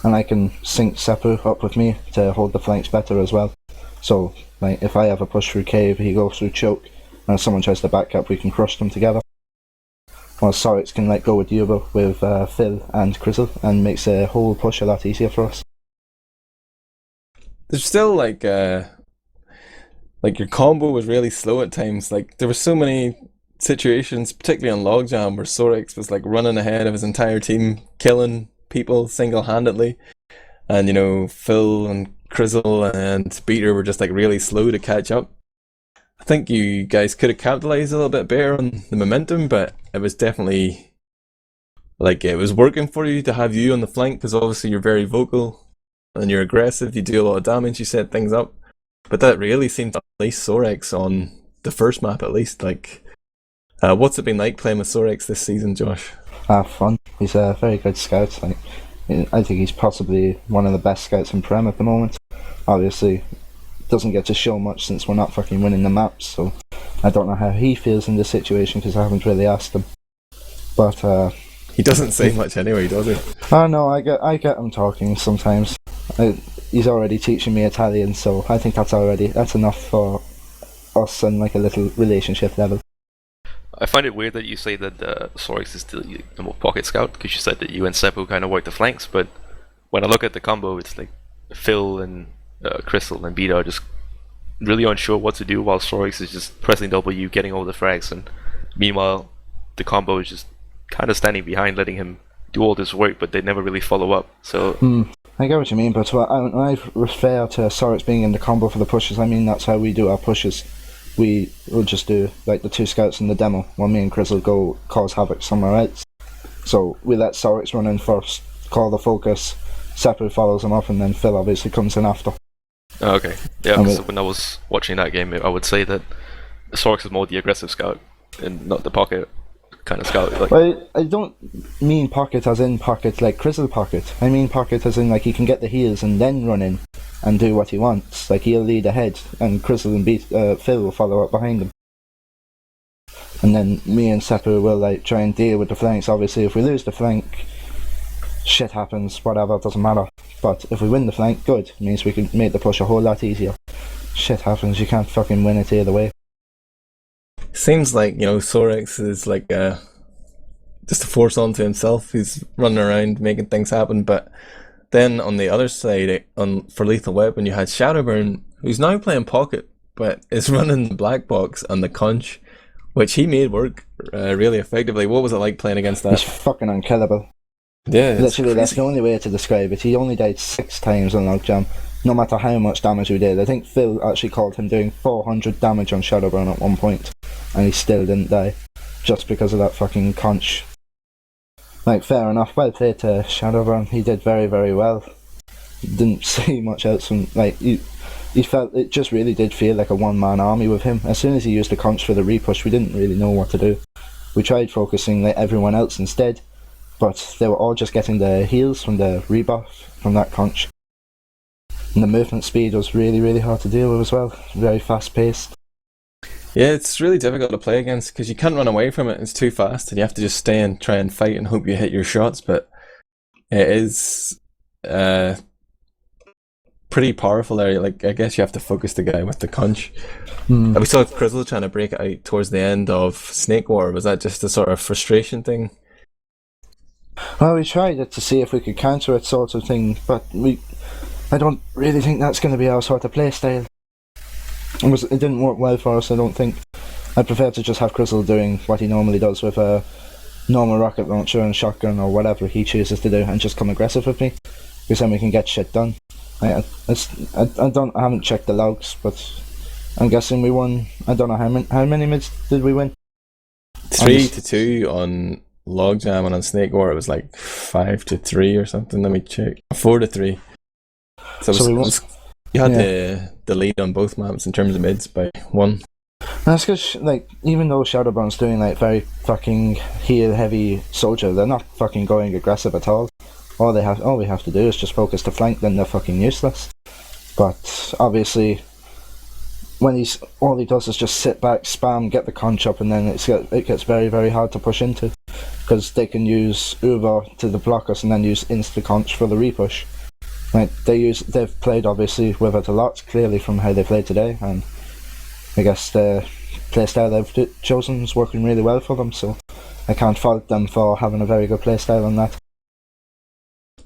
And I can sync Seppu up with me to hold the flanks better as well. So if I have a push through cave, he goes through choke, and if someone tries to back up, we can crush them together. While Sorix can go with Yubo with Phil and Crizzle, and makes the whole push a lot easier for us. there's still like your combo was really slow at times. Like there were so many situations, particularly on Logjam, where Sorex was like running ahead of his entire team, killing people single-handedly, and Phil and Crizzle and Beater were just like really slow to catch up. I think you guys could have capitalized a little bit better on the momentum, but it was definitely like it was working for you to have you on the flank, because obviously you're very vocal and you're aggressive, you do a lot of damage, you set things up. But that really seemed to unleash Sorex on the first map at least. Like, what's it been like playing with Sorex this season, Josh? Fun. He's a very good scout. Like, I think he's possibly one of the best scouts in Prem at the moment. Obviously, doesn't get to show much since we're not fucking winning the maps, so I don't know how he feels in this situation because I haven't really asked him. But he doesn't say much anyway, does he? Oh no, I get him talking sometimes. He's already teaching me Italian, so I think that's enough for us on like a little relationship level. I find it weird that you say that Sorex is still the more pocket scout, because you said that you and Seppo kind of work the flanks, but when I look at the combo, it's like Phil and Crystal and Beta are just really unsure what to do, while Sorex is just pressing W, getting all the frags, and meanwhile the combo is just kind of standing behind, letting him do all this work, but they never really follow up. So I get what you mean, but when I refer to Sorex being in the combo for the pushes, I mean that's how we do our pushes. We will just do like the two scouts in the demo, while me and Chris will go cause havoc somewhere else. So we let Sorex run in first, call the focus, Seppo follows him up, and then Phil obviously comes in after. Okay, yeah, because when I was watching that game, I would say that Sorex is more the aggressive scout and not the pocket kind of scout. Like, well, I don't mean pocket as in pocket like Crizzle pocket. I mean pocket as in like he can get the heals and then run in and do what he wants. Like he'll lead ahead and Crizzle and Phil will follow up behind him. And then me and Seppo will like try and deal with the flanks. Obviously if we lose the flank, shit happens, whatever, doesn't matter. But if we win the flank, good. It means we can make the push a whole lot easier. Shit happens, you can't fucking win it either way. Seems like, Sorex is like just a force onto himself. He's running around making things happen. But then on the other side, for Lethal Weapon, you had Shadowburn, who's now playing Pocket, but is running the Black Box and the Conch, which he made work really effectively. What was it like playing against that? He's fucking unkillable. Yeah, literally, that's the only way to describe it. He only died 6 times on Logjam, no matter how much damage we did. I think Phil actually called him doing 400 damage on Shadowburn at one point, and he still didn't die, just because of that fucking conch. Like, fair enough, well played to Shadowburn, he did very, very well. Didn't see much else from, like, he felt, it just really did feel like a one-man army with him. As soon as he used the conch for the repush, we didn't really know what to do. We tried focusing like everyone else instead, but they were all just getting the heals from the rebuff from that conch. And the movement speed was really, really hard to deal with as well. Very fast paced. Yeah, it's really difficult to play against because you can't run away from it. It's too fast, and you have to just stay and try and fight and hope you hit your shots. But it is pretty powerful there. Like, I guess you have to focus the guy with the conch. We saw Crizzle trying to break it out towards the end of Snake War. Was that just a sort of frustration thing? Well, we tried it to see if we could counter it, sort of thing, but I don't really think that's going to be our sort of play style. It didn't work well for us, I don't think. I prefer to just have Crizzle doing what he normally does with a normal rocket launcher and shotgun or whatever he chooses to do, and just come aggressive with me, because then we can get shit done. I haven't checked the logs, but I'm guessing we won. I don't know how many mids did we win? 3-2 on Logjam, and on Snake War it was like 5-3 or something. Let me check. 4-3. So you had the lead on both maps in terms of mids by 1. That's because, like, even though Shadowburn's doing like very fucking heal heavy soldier, they're not fucking going aggressive at all. All we have to do is just focus the flank, then they're fucking useless. But obviously, when all he does is just sit back, spam, get the conch up, and then it gets very, very hard to push into, because they can use Uber to block us and then use insta conch for the repush. Like, they've played obviously with it a lot, clearly from how they played today, and I guess the playstyle they've chosen is working really well for them, so I can't fault them for having a very good playstyle on that.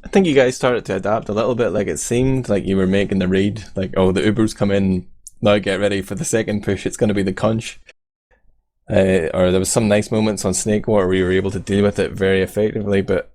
I think you guys started to adapt a little bit. Like it seemed like you were making the read, like, oh, the Ubers come in now. Get ready for the second push. It's going to be the conch. Or there was some nice moments on Snakewater where you were able to deal with it very effectively. But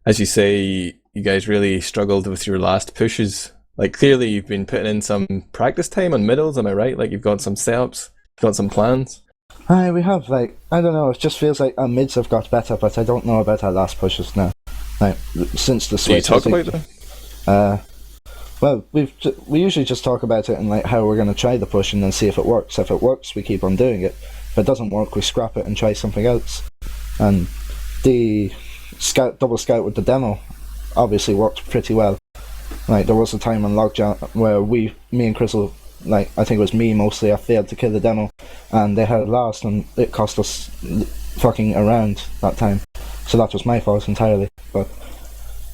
as you say, you guys really struggled with your last pushes. Like clearly, you've been putting in some practice time on middles. Am I right? Like you've got some setups, got some plans. Aye, we have, like, I don't know, it just feels like our mids have got better, but I don't know about our last pushes now. Like, since the switch. Do you talk about them? Well, we usually just talk about it and like how we're going to try the push and then see if it works. If it works, we keep on doing it. If it doesn't work, we scrap it and try something else. And the double scout with the demo obviously worked pretty well. Like, there was a time on Logjam where me and Crystal, like, I think it was me mostly, I failed to kill the demo, and they had it last, and it cost us fucking a round that time. So that was my fault entirely. But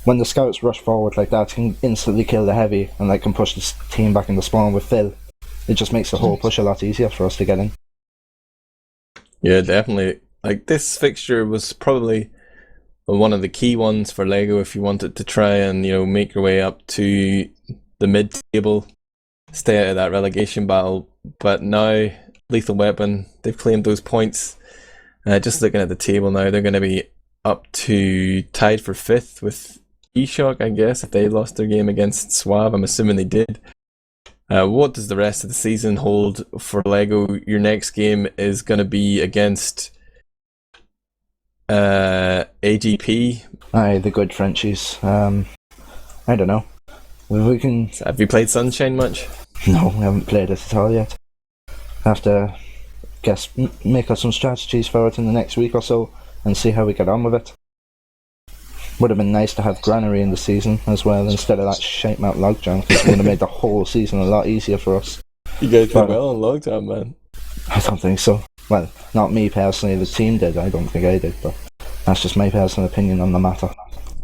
when the scouts rush forward like that, can instantly kill the heavy, and like can push the team back in the spawn with Phil. It just makes the whole push a lot easier for us to get in. Yeah, definitely. Like this fixture was probably one of the key ones for Lego if you wanted to try and, make your way up to the mid-table, stay out of that relegation battle. But now, Lethal Weapon, they've claimed those points. Just looking at the table now, they're going to be up to tied for 5th with eShock, I guess, if they lost their game against Suave. I'm assuming they did. What does the rest of the season hold for Lego? Your next game is going to be against AGP. Aye, the good Frenchies. I don't know. We can. Have you played Sunshine much? No, we haven't played it at all yet. Have to make us some strategies for it in the next week or so and see how we get on with it. Would have been nice to have Granary in the season as well instead of that shite map Logjam, because it would have made the whole season a lot easier for us. You guys did well on Logjam, man. I don't think so. Well, not me personally, the team did. I don't think I did, but that's just my personal opinion on the matter.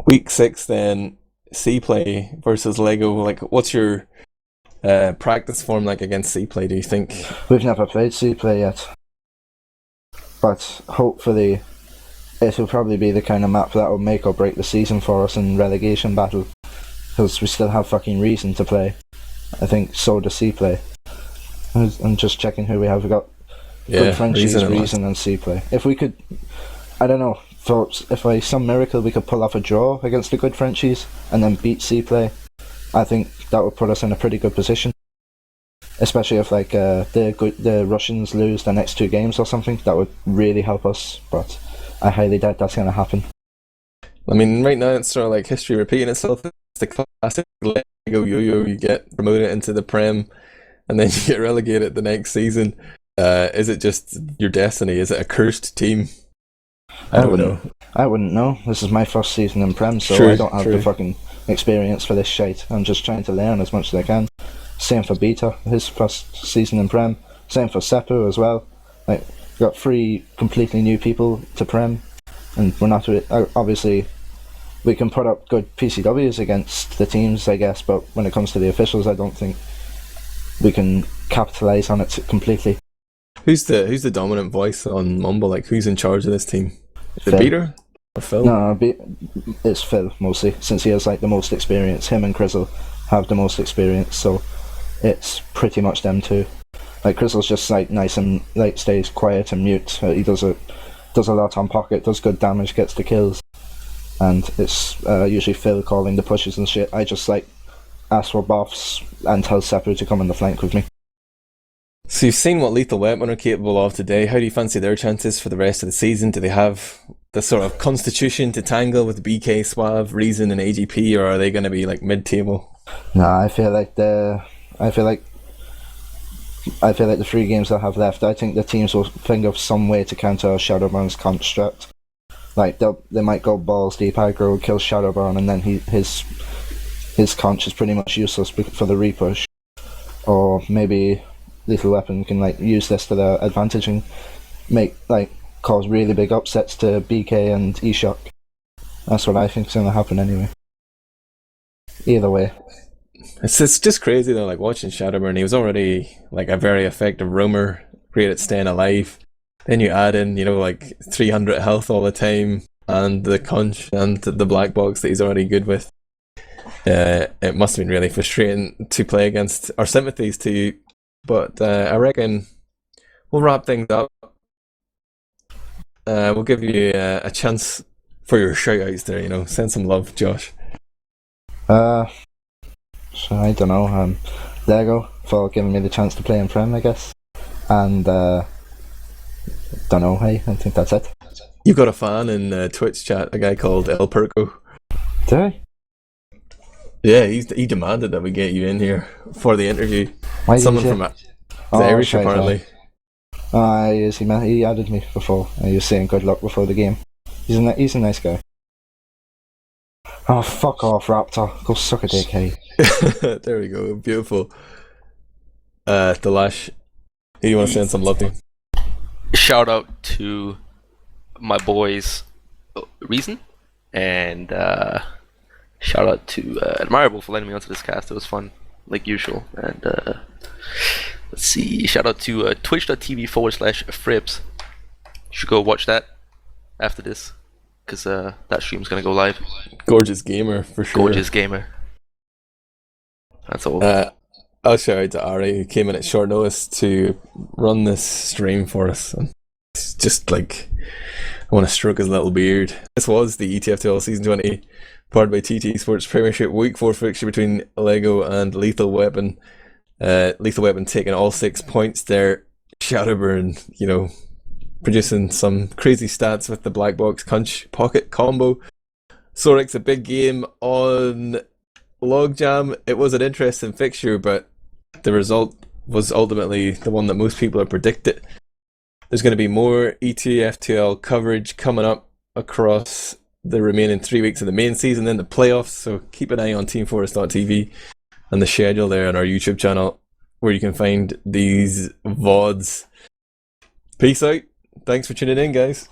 Week 6 then, C-Play versus Lego. Like, what's your practice form like against C-Play, do you think? We've never played C-Play yet, but hopefully it will probably be the kind of map that will make or break the season for us in relegation battle, because we still have fucking reason to play. I think so does C-Play. I'm just checking who we have. We got good Frenchies, Reason and C-Play. If we could, I don't know, if by some miracle we could pull off a draw against the good Frenchies and then beat C-Play, I think that would put us in a pretty good position. Especially if like the Russians lose the next 2 games or something, that would really help us. But I highly doubt that's going to happen. I mean, right now it's sort of like history repeating itself. It's the classic Lego yo-yo. You get promoted into the Prem, and then you get relegated the next season. Is it just your destiny? Is it a cursed team? I don't know. I wouldn't know. This is my first season in Prem, so I don't have the fucking experience for this shite. I'm just trying to learn as much as I can. Same for Beta, his first season in Prem. Same for Seppu as well. Like, we've got 3 completely new people to Prem, and we're not obviously. We can put up good PCWs against the teams, I guess, but when it comes to the officials, I don't think we can capitalise on it completely. Who's the dominant voice on Mumble? Like, who's in charge of this team? Is it Peter or Phil? No, it's Phil mostly, since he has like the most experience. Him and Crizzle have the most experience, so it's pretty much them two. Like, Crizzle's just like nice and like stays quiet and mute. He does a lot on pocket, does good damage, gets the kills, and it's usually Phil calling the pushes and shit. I just like ask for buffs and tell Seppu to come in the flank with me. So you've seen what Lethal Weapon are capable of today. How do you fancy their chances for the rest of the season? Do they have the sort of constitution to tangle with BK, Suave, Reason and AGP, or are they going to be like mid-table? Nah, I feel like the 3 games I have left, I think the teams will think of some way to counter Shadowburn's construct. Like, they might go balls deep aggro, kill Shadowburn, and then his conch is pretty much useless for the repush. Or maybe Lethal Weapon can like use this to their advantage and cause really big upsets to BK and eShock. That's what I think is going to happen anyway. Either way. It's just crazy though, like watching Shadowburn. He was already like a very effective roamer, great at staying alive. Then you add in, like 300 health all the time, and the conch and the black box that he's already good with. It must have been really frustrating to play against. Our sympathies to you, but I reckon we'll wrap things up. We'll give you a chance for your shout-outs there, you know. Send some love, Josh. So I don't know, Lego for giving me the chance to play in Prem, I guess. And, don't know, hey, I think that's it. You've got a fan in Twitch chat, a guy called El Perco. Did I? Yeah, he demanded that we get you in here for the interview. Why did Someone you? from Irish, apparently. He added me before. He was saying good luck before the game. He's a nice guy. Oh, fuck off, Raptor. Go suck a dick, hey. There we go, beautiful. Thalash, who do you want to send some love to? Shout out to my boys, Reason, and shout out to Admirable for letting me onto this cast. It was fun, like usual. And let's see, shout out to twitch.tv/Fribs. You should go watch that after this, because that stream's gonna go live. Gorgeous gamer, for sure. Gorgeous gamer. That's all. I'll shout out to Arie, who came in at short notice to run this stream for us. And it's just like, I want to stroke his little beard. This was the ETF2L Season 20, powered by TT Sports Premiership Week 4 fixture between Lego and Lethal Weapon. Lethal Weapon taking all 6 points there. Shadowburn, you know, producing some crazy stats with the black box conch pocket combo. Sorik's a big game on Logjam. It was an interesting fixture, but the result was ultimately the one that most people had predicted. There's going to be more ETF2L coverage coming up across the remaining 3 weeks of the main season, then the playoffs, so keep an eye on teamfortress.tv and the schedule there on our YouTube channel where you can find these VODs. Peace out. Thanks for tuning in, guys.